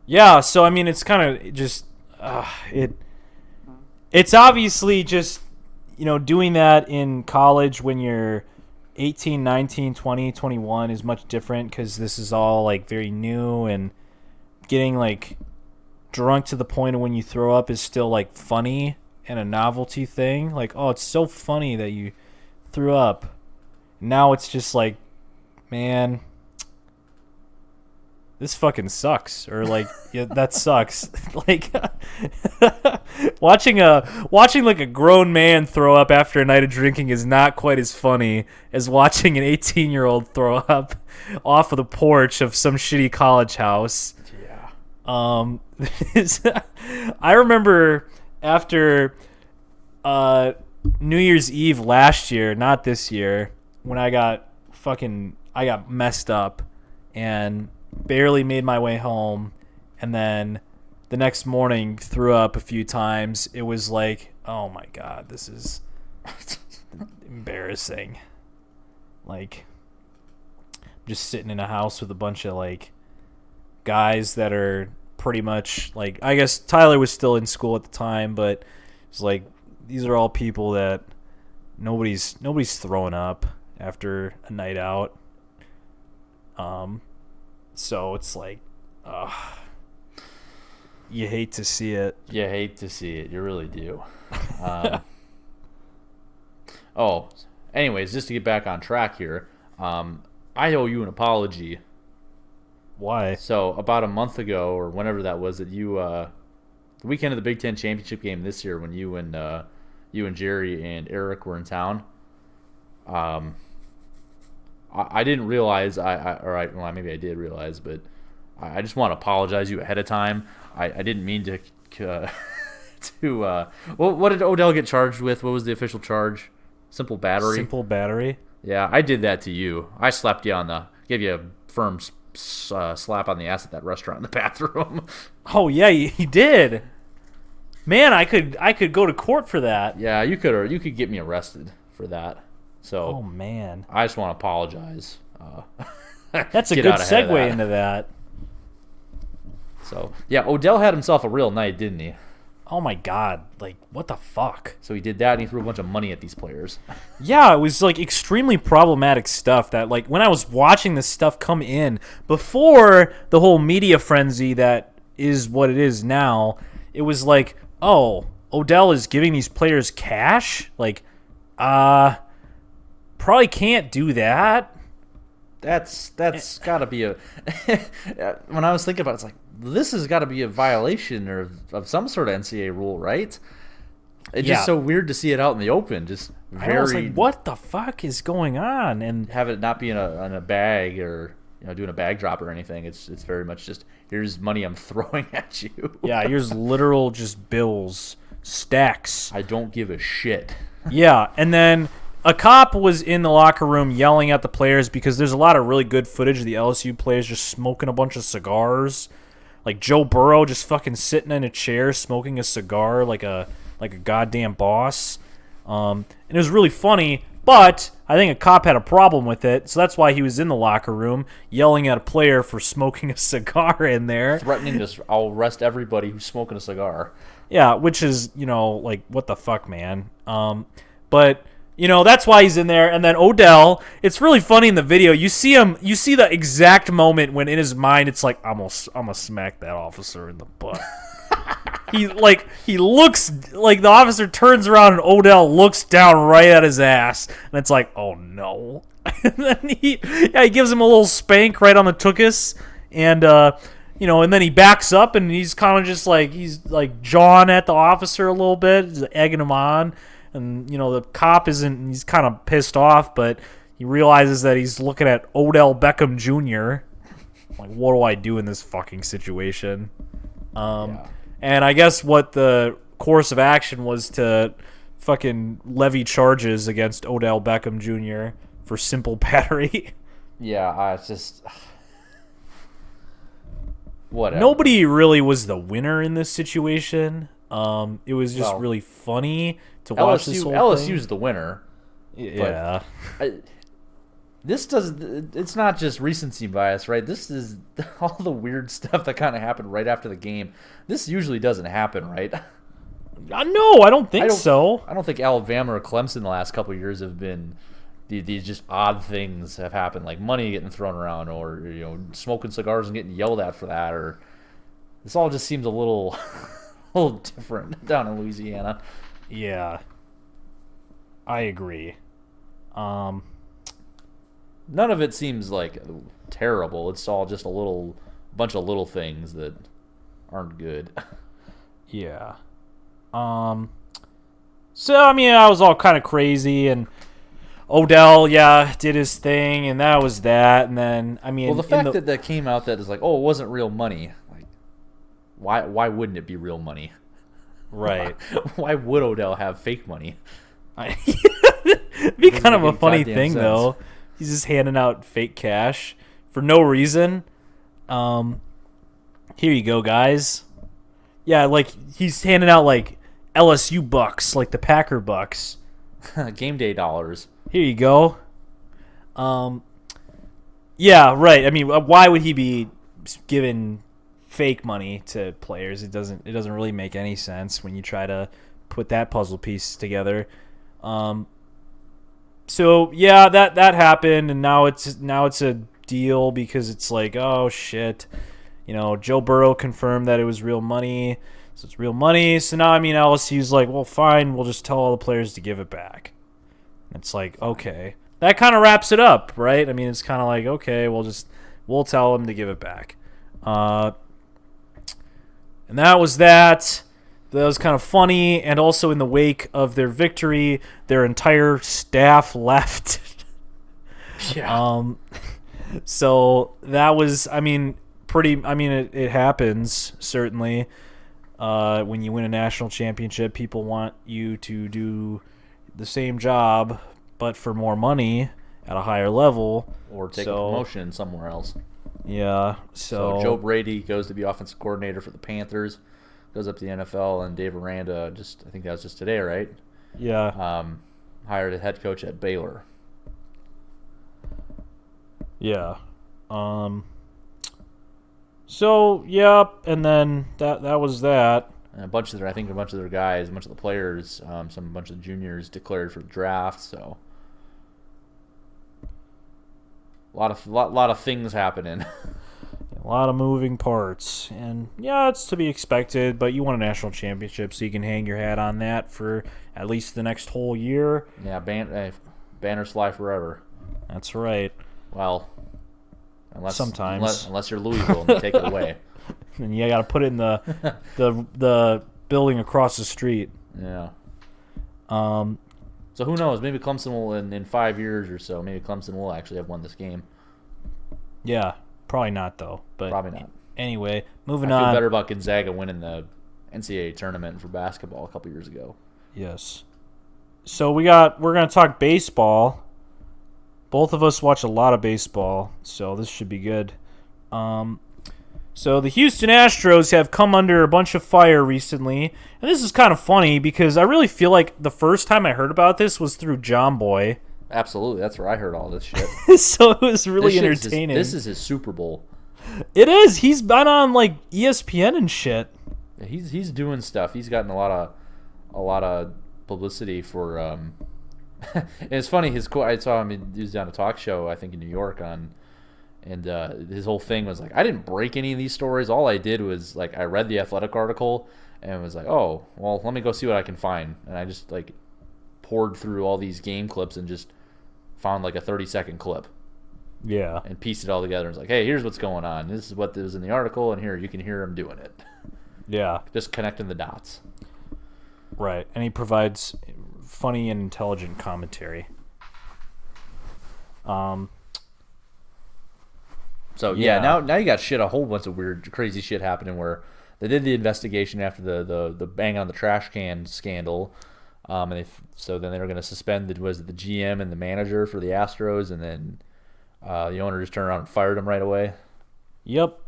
Yeah, so I mean, it's kind of just it's obviously just doing that in college when you're 18, 19, 20, 21 is much different because this is all like very new, and getting like drunk to the point of when you throw up is still like funny and a novelty thing. Like, oh, it's so funny that you threw up. Now it's just like, man, this fucking sucks, or like, yeah, that sucks. Like watching like a grown man throw up after a night of drinking is not quite as funny as watching an 18-year-old throw up off of the porch of some shitty college house. Yeah. I remember after New Year's Eve last year, not this year, when I got messed up and barely made my way home, and then the next morning threw up a few times. It was like, oh my god, this is embarrassing. Like, just sitting in a house with a bunch of like guys that are pretty much like, I guess Tyler was still in school at the time, but it's like, these are all people that nobody's throwing up after a night out. So it's like, you hate to see it. You hate to see it. You really do. Anyways, just to get back on track here, I owe you an apology. Why? So about a month ago, or whenever that was, that you, the weekend of the Big Ten championship game this year, when you and Jerry and Eric were in town, I didn't realize, well, maybe I did realize, but I just want to apologize to you ahead of time. I didn't mean to what did Odell get charged with? What was the official charge? Simple battery? Simple battery? Yeah, I did that to you. I slapped you gave you a firm slap on the ass at that restaurant in the bathroom. Oh, yeah, he did. Man, I could go to court for that. Yeah, you could get me arrested for that. So, Oh man, I just want to apologize. that's a Get good out ahead of segue that. into that. So, yeah, Odell had himself a real night, didn't he? Oh my god, like what the fuck? So he did that, and he threw a bunch of money at these players. Yeah, it was like extremely problematic stuff that like when I was watching this stuff come in before the whole media frenzy that is what it is now, it was like, oh, Odell is giving these players cash? Like, probably can't do that. That's got to be a. When I was thinking about it, it's like, this has got to be a violation of some sort of NCAA rule, right? It's Yeah. just so weird to see it out in the open. Just I was very like, what the fuck is going on? And have it not be in a bag or doing a bag drop or anything. It's very much just, here's money I'm throwing at you. yeah, here's literal just bills, stacks. I don't give a shit. Yeah, and then a cop was in the locker room yelling at the players because there's a lot of really good footage of the LSU players just smoking a bunch of cigars. Like Joe Burrow just fucking sitting in a chair smoking a cigar like a goddamn boss. And it was really funny, but I think a cop had a problem with it, so that's why he was in the locker room yelling at a player for smoking a cigar in there. Threatening to, I'll arrest everybody who's smoking a cigar. Yeah, which is, like, what the fuck, man. But, that's why he's in there. And then Odell, it's really funny in the video. You see the exact moment when in his mind it's like, I'm gonna smack that officer in the butt. He looks, like, the officer turns around and Odell looks down right at his ass. And it's like, oh, no. And then he gives him a little spank right on the tuchus. And, and then he backs up and he's kind of just like, he's like jawing at the officer a little bit, he's egging him on. And, the cop he's kind of pissed off, but he realizes that he's looking at Odell Beckham Jr. Like, what do I do in this fucking situation? Yeah. And I guess what the course of action was to fucking levy charges against Odell Beckham Jr. for simple battery. Yeah, it's just whatever. Nobody really was the winner in this situation. It was just Well, really funny to watch this whole LSU's thing. the winner. Yeah. It's not just recency bias, right? This is all the weird stuff that kind of happened right after the game. This usually doesn't happen, right? No, I don't think so. I don't think Alabama or Clemson the last couple of years have been these just odd things have happened, like money getting thrown around or smoking cigars and getting yelled at for that. Or this all just seems a little different down in Louisiana. Yeah. I agree. None of it seems like terrible. It's all just bunch of little things that aren't good. Yeah. So, I mean, I was all kind of crazy, and Odell, did his thing, and that was that. And then, I mean... Well, the fact that came out that is like, oh, it wasn't real money. Like, why wouldn't it be real money? Right. Why would Odell have fake money? It'd be kind of a funny goddamn thing, sense. though. He's just handing out fake cash for no reason. Here you go, guys. Yeah, like, he's handing out, like, LSU bucks, like the Packer bucks. Game day dollars. Here you go. Yeah, right. I mean, why would he be giving fake money to players? It doesn't really make any sense when you try to put that puzzle piece together. So yeah, that happened, and now it's a deal because it's like, oh shit, Joe Burrow confirmed that it was real money, so it's real money. So now, I mean, LSU's like, well, fine, we'll just tell all the players to give it back. And it's like, okay, that kind of wraps it up, right? I mean, it's kind of like, okay, we'll tell them to give it back. And that was that. That was kind of funny, and also in the wake of their victory, their entire staff left. Yeah. So that was, I mean, it happens, certainly. When you win a national championship, people want you to do the same job, but for more money at a higher level. Or take a promotion somewhere else. Yeah. So Joe Brady goes to be offensive coordinator for the Panthers. goes up to the NFL, and Dave Aranda I think that was just today, right? Yeah. Hired a head coach at Baylor. Yeah. So, yeah, and then that was that. And a bunch of their guys, a bunch of the players, a bunch of the juniors declared for the draft. So a lot of things happening. A lot of moving parts, and yeah, it's to be expected. But you won a national championship, so you can hang your hat on that for at least the next whole year. Yeah, banners fly forever. That's right. Well, sometimes unless you're Louisville and they take it away. And you got to put it in the building across the street. Yeah. So who knows? Maybe Clemson will, in 5 years or so, maybe Clemson will actually have won this game. Yeah, probably not though. But probably not. Anyway, moving on. I feel better about Gonzaga winning the NCAA tournament for basketball a couple years ago. Yes. So we're gonna talk baseball. Both of us watch a lot of baseball, so this should be good. So the Houston Astros have come under a bunch of fire recently, and this is kind of funny because I really feel like the first time I heard about this was through John Boy. Absolutely, that's where I heard all this shit. So it was really entertaining. This is his Super Bowl. It is. He's been on like ESPN and shit. Yeah, he's doing stuff. He's gotten a lot of publicity for. And it's funny. I saw him. He was on a talk show, I think in New York and his whole thing was like, I didn't break any of these stories. All I did was like, I read the Athletic article and was like, oh, well, let me go see what I can find. And I just like poured through all these game clips and just found like a 30-second clip. Yeah. And pieced it all together. And was like, hey, here's what's going on. This is what was in the article, and here you can hear him doing it. Yeah. Just connecting the dots. Right. And he provides funny and intelligent commentary. So yeah, now you got a whole bunch of weird, crazy shit happening where they did the investigation after the bang on the trash can scandal, and then they were going to suspend the GM and the manager for the Astros, and then the owner just turned around and fired him right away. Yep.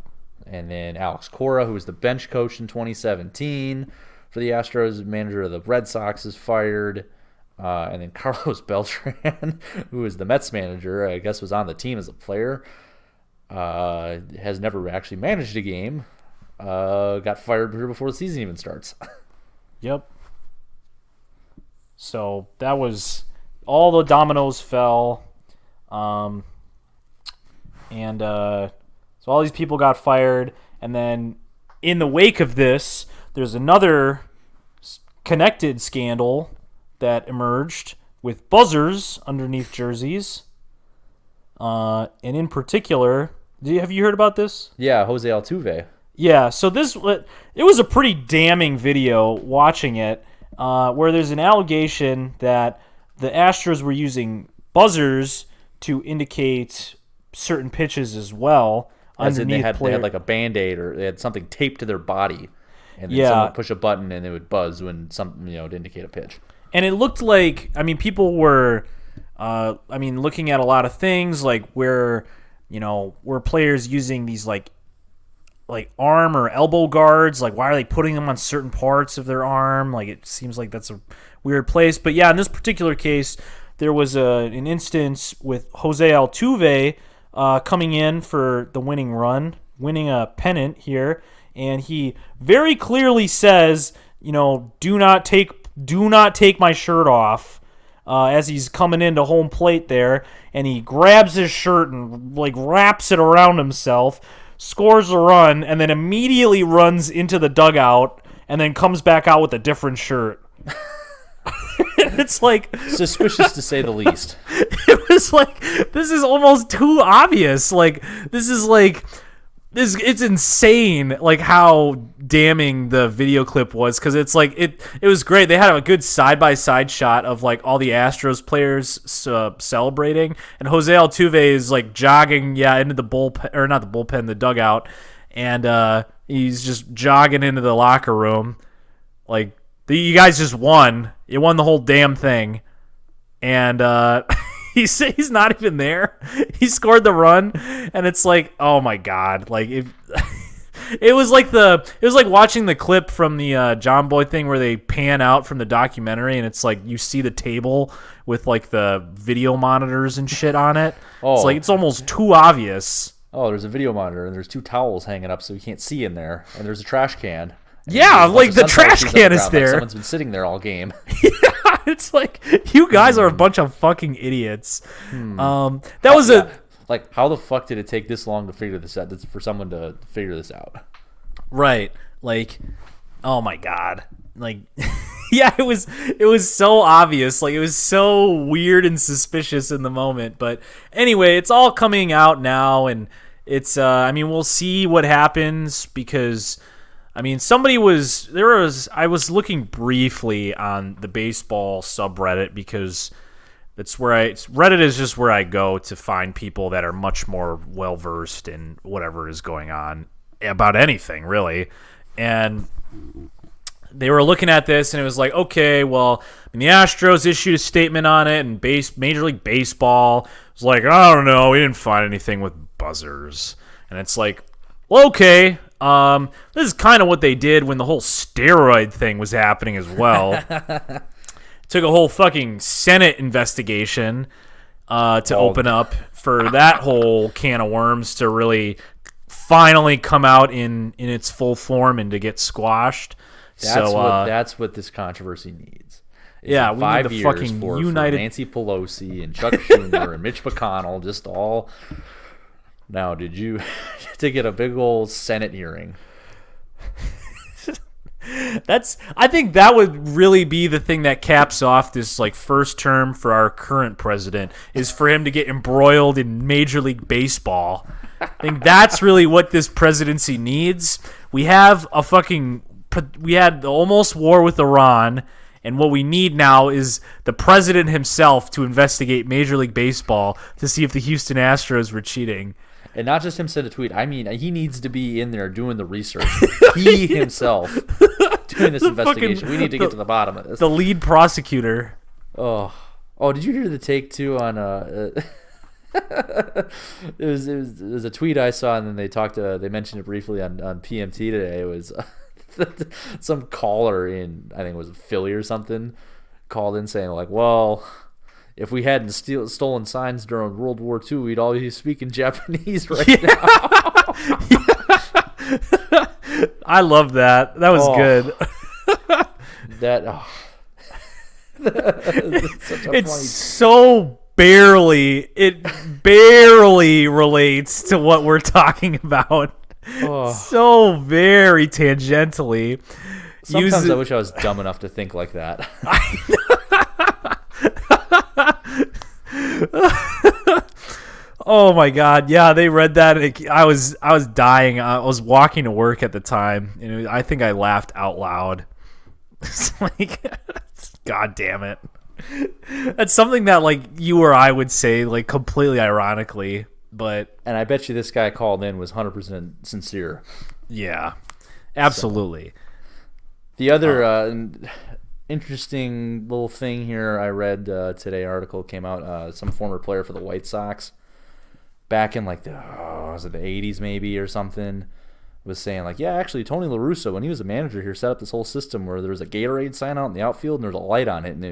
And then Alex Cora, who was the bench coach in 2017 for the Astros, manager of the Red Sox, is fired. And then Carlos Beltran, who is the Mets manager, I guess was on the team as a player, has never actually managed a game, got fired before the season even starts. Yep. So that was all the dominoes fell, and so all these people got fired, and then in the wake of this, there's another connected scandal that emerged with buzzers underneath jerseys. And in particular, have you heard about this? Yeah, Jose Altuve. Yeah, so it was a pretty damning video watching it, where there's an allegation that the Astros were using buzzers to indicate certain pitches as well. As in they had like a Band-Aid, or they had something taped to their body, and then someone would push a button and it would buzz when something to indicate a pitch. And it looked like, people were, looking at a lot of things like where players using these like arm or elbow guards, like why are they putting them on certain parts of their arm? Like it seems like that's a weird place. But yeah, in this particular case, there was an instance with Jose Altuve coming in for the winning run, winning a pennant here, and he very clearly says, do not take my shirt off, as he's coming into home plate there, and he grabs his shirt and like wraps it around himself, scores a run, and then immediately runs into the dugout and then comes back out with a different shirt. It's like suspicious to say the least. It was like, this is almost too obvious. Like this is like it's insane, like how damning the video clip was, because it's like it was great. They had a good side-by-side shot of like all the Astros players celebrating, and Jose Altuve is like jogging into the bullpen, or not the bullpen, the dugout, and he's just jogging into the locker room like, you guys just won. You won the whole damn thing. And he's not even there. He scored the run, and it's like, oh my god. Like, if It was like watching the clip from the John Boy thing where they pan out from the documentary and it's like you see the table with like the video monitors and shit on it. It's like it's almost too obvious. Oh, there's a video monitor and there's 2 towels hanging up so you can't see in there, and there's a trash can. Yeah, like the trash can is there. Like someone's been sitting there all game. Yeah, it's like you guys are a bunch of fucking idiots. Like, how the fuck did it take this long to figure this out? For someone to figure this out, right? Like, oh my god, like, yeah, it was so obvious. Like, it was so weird and suspicious in the moment. But anyway, it's all coming out now, and it's. I mean, we'll see what happens because. I mean, I was looking briefly on the baseball subreddit because Reddit is just where I go to find people that are much more well-versed in whatever is going on about anything, really. And they were looking at this and it was like, okay, well, I mean, the Astros issued a statement on it and Major League Baseball was like, I don't know, we didn't find anything with buzzers. And it's like, well, okay. This is kind of what they did when the whole steroid thing was happening as well. Took a whole fucking Senate investigation to open up for that whole can of worms to really finally come out in its full form and to get squashed. That's what this controversy needs. Yeah, we 5 need the years fucking for united Nancy Pelosi and Chuck Schumer and Mitch McConnell just all. Now, did you to get a big old Senate hearing? I think that would really be the thing that caps off this like first term for our current president is for him to get embroiled in Major League Baseball. I think that's really what this presidency needs. We had the almost war with Iran, and what we need now is the president himself to investigate Major League Baseball to see if the Houston Astros were cheating. And not just him send a tweet. I mean, he needs to be in there doing the research. He himself doing this investigation. We need to get to the bottom of this. The lead prosecutor. Oh, did you hear the take too on it was a tweet I saw, and then they mentioned it briefly on PMT today. It was some caller in, I think it was Philly or something, called in saying like, well, if we hadn't stolen signs during World War II, we'd all be speaking Japanese right now. I love that. That was good. It barely relates to what we're talking about. So very tangentially. Sometimes I wish I was dumb enough to think like that. Oh my god, yeah, they read that and I was dying. I was walking to work at the time and I think I laughed out loud. It's like, god damn it. That's something that like you or I would say like completely ironically, but and I bet you this guy called in was 100% sincere. Yeah. Absolutely. So, the other interesting little thing here I read today, article came out, some former player for the White Sox back in like was it the 80s maybe or something, was saying like, yeah, actually Tony La Russa, when he was a manager here, set up this whole system where there was a Gatorade sign out in the outfield and there was a light on it, and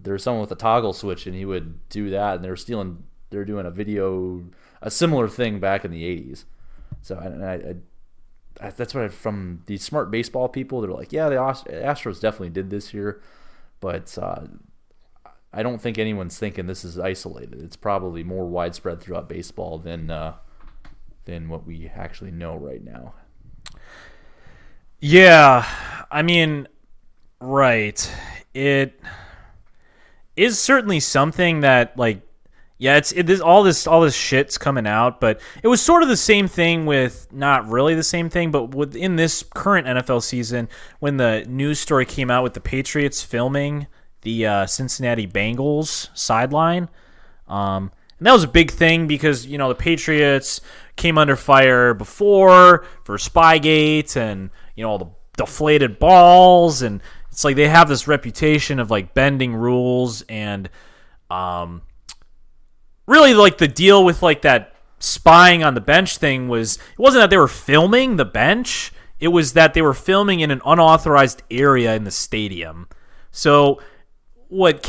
there was someone with a toggle switch and he would do that, and they were doing a similar thing back in the 80s. So that's what from the smart baseball people, they're like, yeah, the Astros definitely did this here, but I don't think anyone's thinking this is isolated. It's probably more widespread throughout baseball than what we actually know right now. Yeah, I mean, right. It is certainly something that, like, yeah, all this shit's coming out, but it was sort of the same thing with, not really the same thing, but within this current NFL season when the news story came out with the Patriots filming the Cincinnati Bengals sideline. And that was a big thing because, the Patriots came under fire before for Spygate and, all the deflated balls. And it's like they have this reputation of, like, bending rules and really, like, the deal with, like, that spying on the bench thing was, it wasn't that they were filming the bench. It was that they were filming in an unauthorized area in the stadium. So what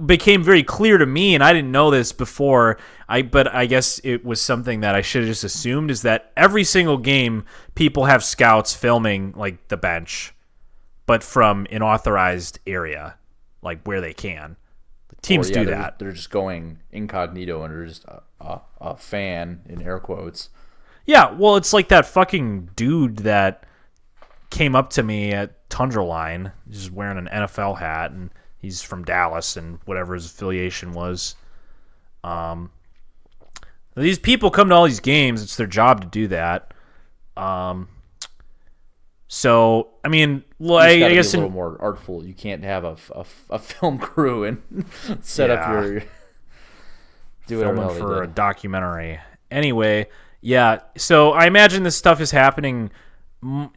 became very clear to me, and I didn't know this before, but I guess it was something that I should have just assumed, is that every single game people have scouts filming like the bench, but from an authorized area, like where they can. Teams do that. They're just going incognito and they're just a fan in air quotes. Yeah, well, it's like that fucking dude that came up to me at Tundra Line, just wearing an NFL hat, and he's from Dallas and whatever his affiliation was. These people come to all these games. It's their job to do that. So, I mean, well, I guess be a little more artful. You can't have a film crew and set up your filming for a documentary. Anyway, yeah. So I imagine this stuff is happening,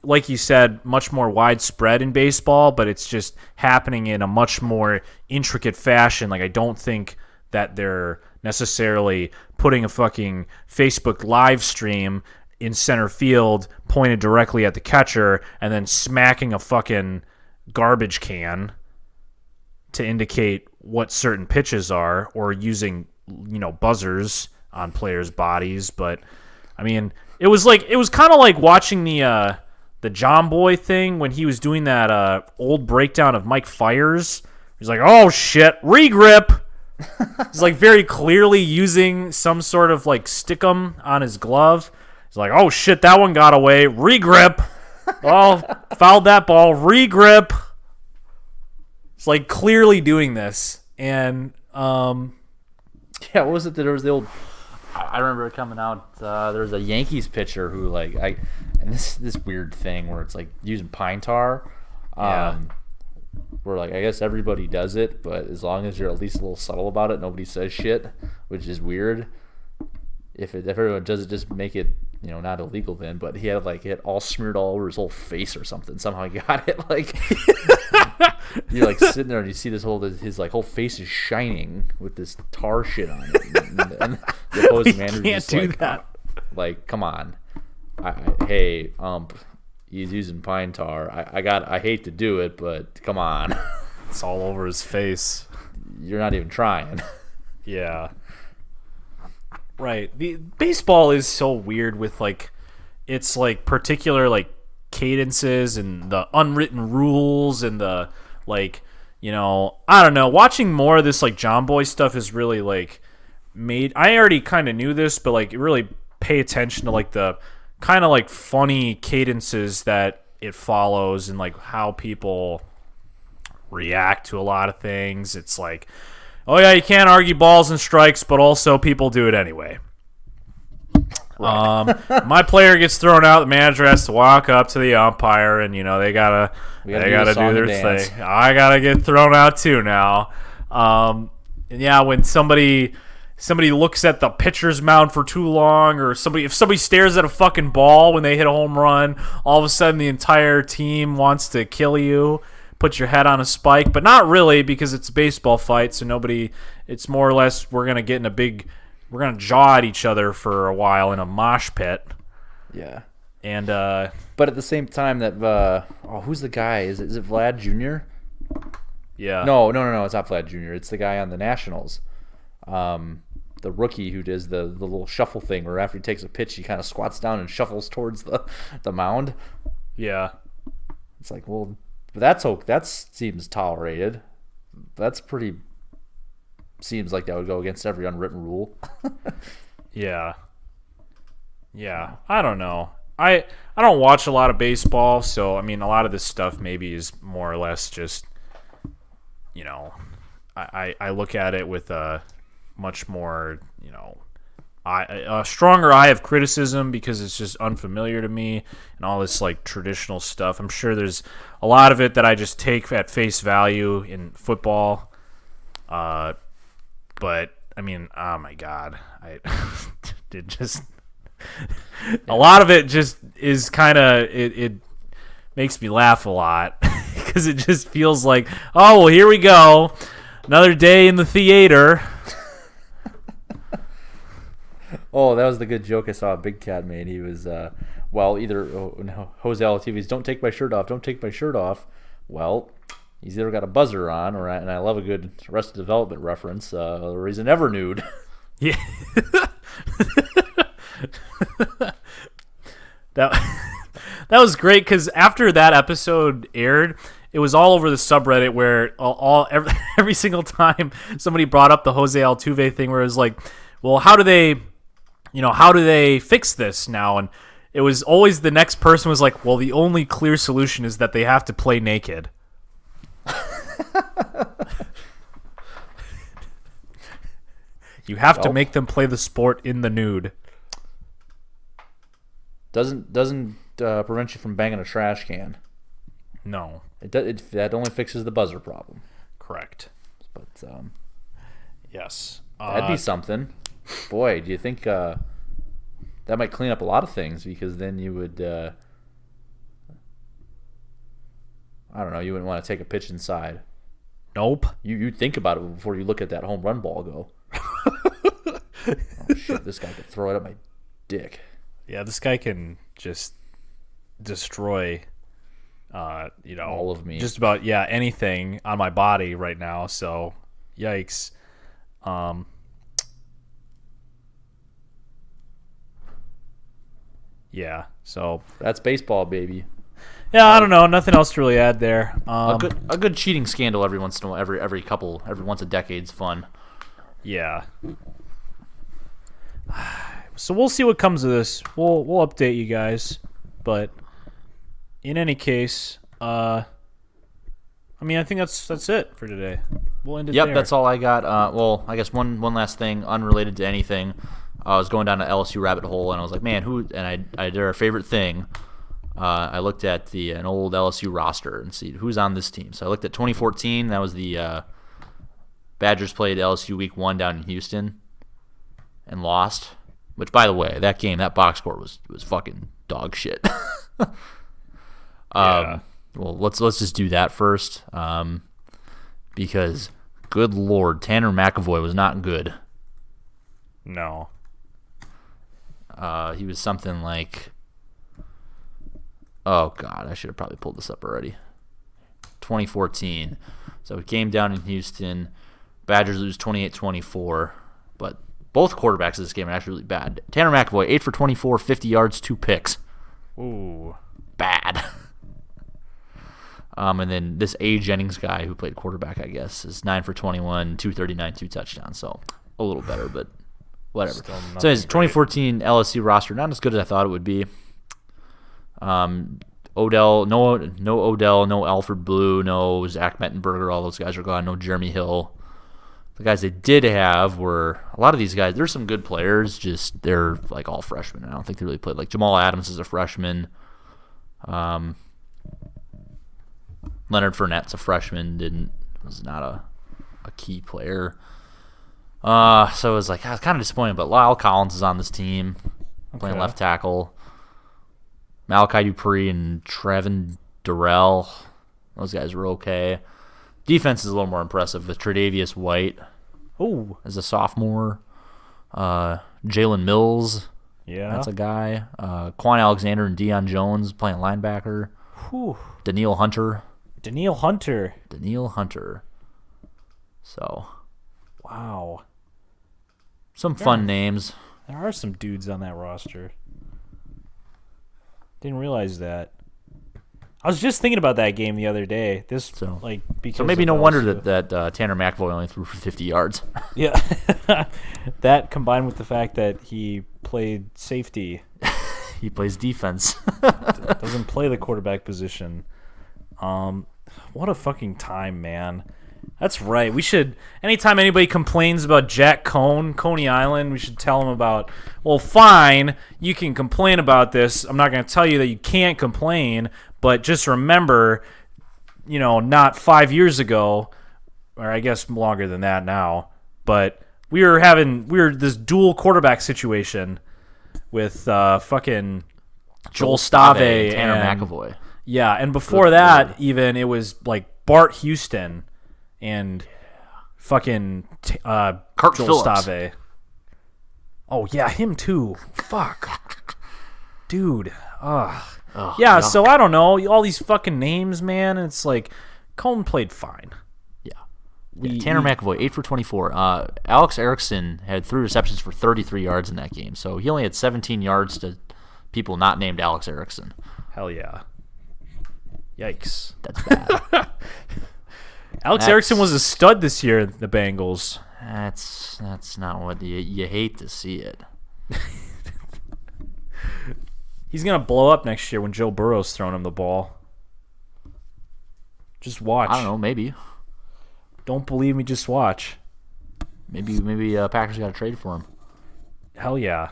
like you said, much more widespread in baseball, but it's just happening in a much more intricate fashion. Like, I don't think that they're necessarily putting a fucking Facebook live stream in center field pointed directly at the catcher and then smacking a fucking garbage can to indicate what certain pitches are, or using, buzzers on players' bodies. But I mean, it was kind of like watching the John Boy thing when he was doing that old breakdown of Mike Fiers. He's like, "Oh shit, regrip." He's like very clearly using some sort of like stickum on his glove. He's like, "Oh shit, that one got away. Regrip. Oh, fouled that ball. Regrip." It's like clearly doing this. And yeah, what was it that there was the old? I remember it coming out. There was a Yankees pitcher who and this weird thing where it's like using pine tar. Where I guess everybody does it, but as long as you're at least a little subtle about it, nobody says shit, which is weird. If everyone does it, just make it not illegal then. But he had it all smeared all over his whole face or something. Somehow he got it you're sitting there and you see his whole face is shining with this tar shit on it, and the opposing manager can't just do that. Come on, hey he's using pine tar. I hate to do it, but come on. It's all over his face. You're not even trying. Yeah. Right. The baseball is so weird with its particular cadences and the unwritten rules and the I don't know. Watching more of this John Boy stuff is really made. I already kind of knew this, but really pay attention to the kind of funny cadences that it follows and how people react to a lot of things. It's oh yeah, you can't argue balls and strikes, but also people do it anyway. Right. My player gets thrown out, the manager has to walk up to the umpire, and they gotta do their thing. I gotta get thrown out too now. Yeah, when somebody looks at the pitcher's mound for too long, or if somebody stares at a fucking ball when they hit a home run, all of a sudden the entire team wants to kill you, put your head on a spike, but not really, because it's a baseball fight, so it's more or less we're going to jaw at each other for a while in a mosh pit. Yeah. And but at the same time that who's the guy? Is it Vlad Jr.? Yeah. No, it's not Vlad Jr. It's the guy on the Nationals. The rookie who does the little shuffle thing where after he takes a pitch he kind of squats down and shuffles towards the mound. Yeah. It's well, that seems tolerated. That's pretty. Seems like that would go against every unwritten rule. Yeah. Yeah. I don't know. I don't watch a lot of baseball, so a lot of this stuff maybe is more or less just I look at it with a much more a stronger eye of criticism, because it's just unfamiliar to me, and all this traditional stuff. I'm sure there's a lot of it that I just take at face value in football. But oh my God, it just a lot of it just is kind of it makes me laugh a lot, because it just feels like, oh well, here we go, another day in the theater. Oh, that was the good joke I saw Big Cat made. He was, Jose Altuve's "Don't take my shirt off, don't take my shirt off." Well, he's either got a buzzer on, and I love a good Arrested Development reference, or he's never nude. Yeah. that was great because after that episode aired, it was all over the subreddit where every single time somebody brought up the Jose Altuve thing, where it was like, well, how do they fix this now? And it was always the next person was like, well, the only clear solution is that they have to play naked. You have to make them play the sport in the nude. Doesn't prevent you from banging a trash can. No. That only fixes the buzzer problem. Correct. But yes, that'd be something. Boy, do you think that might clean up a lot of things? Because then you would, I don't know, you wouldn't want to take a pitch inside. Nope. You'd think about it before you look at that home run ball go. Oh shit! This guy could throw it at my dick. Yeah, this guy can just destroy, all of me. Just about anything on my body right now. So, yikes. Yeah. So that's baseball, baby. Yeah, I don't know. Nothing else to really add there. A good cheating scandal every once in a while, every once a decade's fun. Yeah. So we'll see what comes of this. We'll update you guys, but in any case, I think that's it for today. We'll end it there. Yep, that's all I got. I guess one last thing, unrelated to anything. I was going down an LSU rabbit hole, and I was like, man, who? And I did our favorite thing. I looked at an old LSU roster and see who's on this team. So I looked at 2014. That was the Badgers played LSU Week 1 down in Houston and lost. Which, by the way, that box score was fucking dog shit. Yeah. Well, let's just do that first, because good lord, Tanner McAvoy was not good. No. He was something like, oh god, I should have probably pulled this up already. 2014. So it came down in Houston. Badgers lose 28-24, but both quarterbacks of this game are actually really bad. Tanner McAvoy, 8 for 24, 50 yards, 2 picks. Ooh. Bad. And then this A. Jennings guy who played quarterback, I guess, is 9 for 21, 239, 2 touchdowns. So a little better, but whatever. So his 2014 LSU roster, not as good as I thought it would be. Odell, no Odell, no Alfred Blue, no Zach Mettenberger. All those guys are gone. No Jeremy Hill. The guys they did have were a lot of these guys. There's some good players, just they're like all freshmen. I don't think they really played. Like Jamal Adams is a freshman. Leonard Fournette's a freshman. Was not a key player. So it was like I was kind of disappointed. But Lyle Collins is on this team, playing left tackle. Malachi Dupree and Trevin Durrell. Those guys were okay. Defense is a little more impressive with Tre'Davious White as a sophomore. Jalen Mills. Yeah. That's a guy. Quan Alexander and Deion Jones playing linebacker. Whew. Daniil Hunter. Daniil Hunter. So. Wow. Some fun names. There are some dudes on that roster. Didn't realize that. I was just thinking about that game the other day. So maybe no wonder that Tanner McAvoy only threw for 50 yards. Yeah. That combined with the fact that he played safety. He plays defense. Doesn't play the quarterback position. What a fucking time, man. That's right. We should, anytime anybody complains about Jack Cone, Coney Island, we should tell them about, well, fine, you can complain about this. I'm not going to tell you that you can't complain, but just remember, not 5 years ago, or I guess longer than that now, but we were this dual quarterback situation with fucking Joel Stave Tanner and McAvoy. Yeah, and before that, even it was like Bart Houston and fucking Cart Joel Phillips. Stave. Oh yeah, him too. Fuck, dude. Ugh, Yeah. yuck. So I don't know all these fucking names, man. And it's like Coleman played fine. Tanner McAvoy, 8 for 24. Alex Erickson had 3 receptions for 33 yards in that game, so he only had 17 yards to people not named Alex Erickson. Hell yeah. Yikes. That's bad. Alex Erickson was a stud this year in the Bengals. That's not what you hate to see it. He's going to blow up next year when Joe Burrow's throwing him the ball. Just watch. I don't know, maybe. Don't believe me, just watch. Maybe Packers got to trade for him. Hell yeah.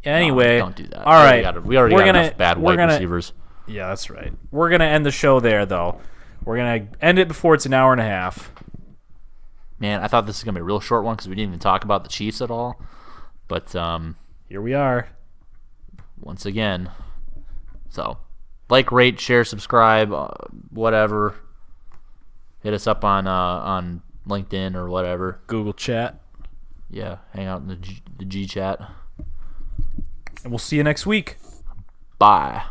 Anyway. No, don't do that. All right. We already got enough bad wide receivers. Yeah, that's right. We're going to end the show there, though. We're going to end it before it's an hour and a half. Man, I thought this was going to be a real short one because we didn't even talk about the Chiefs at all. But here we are. Once again. So, like, rate, share, subscribe, whatever. Hit us up on LinkedIn or whatever. Google Chat. Yeah, hang out in the G chat. And we'll see you next week. Bye.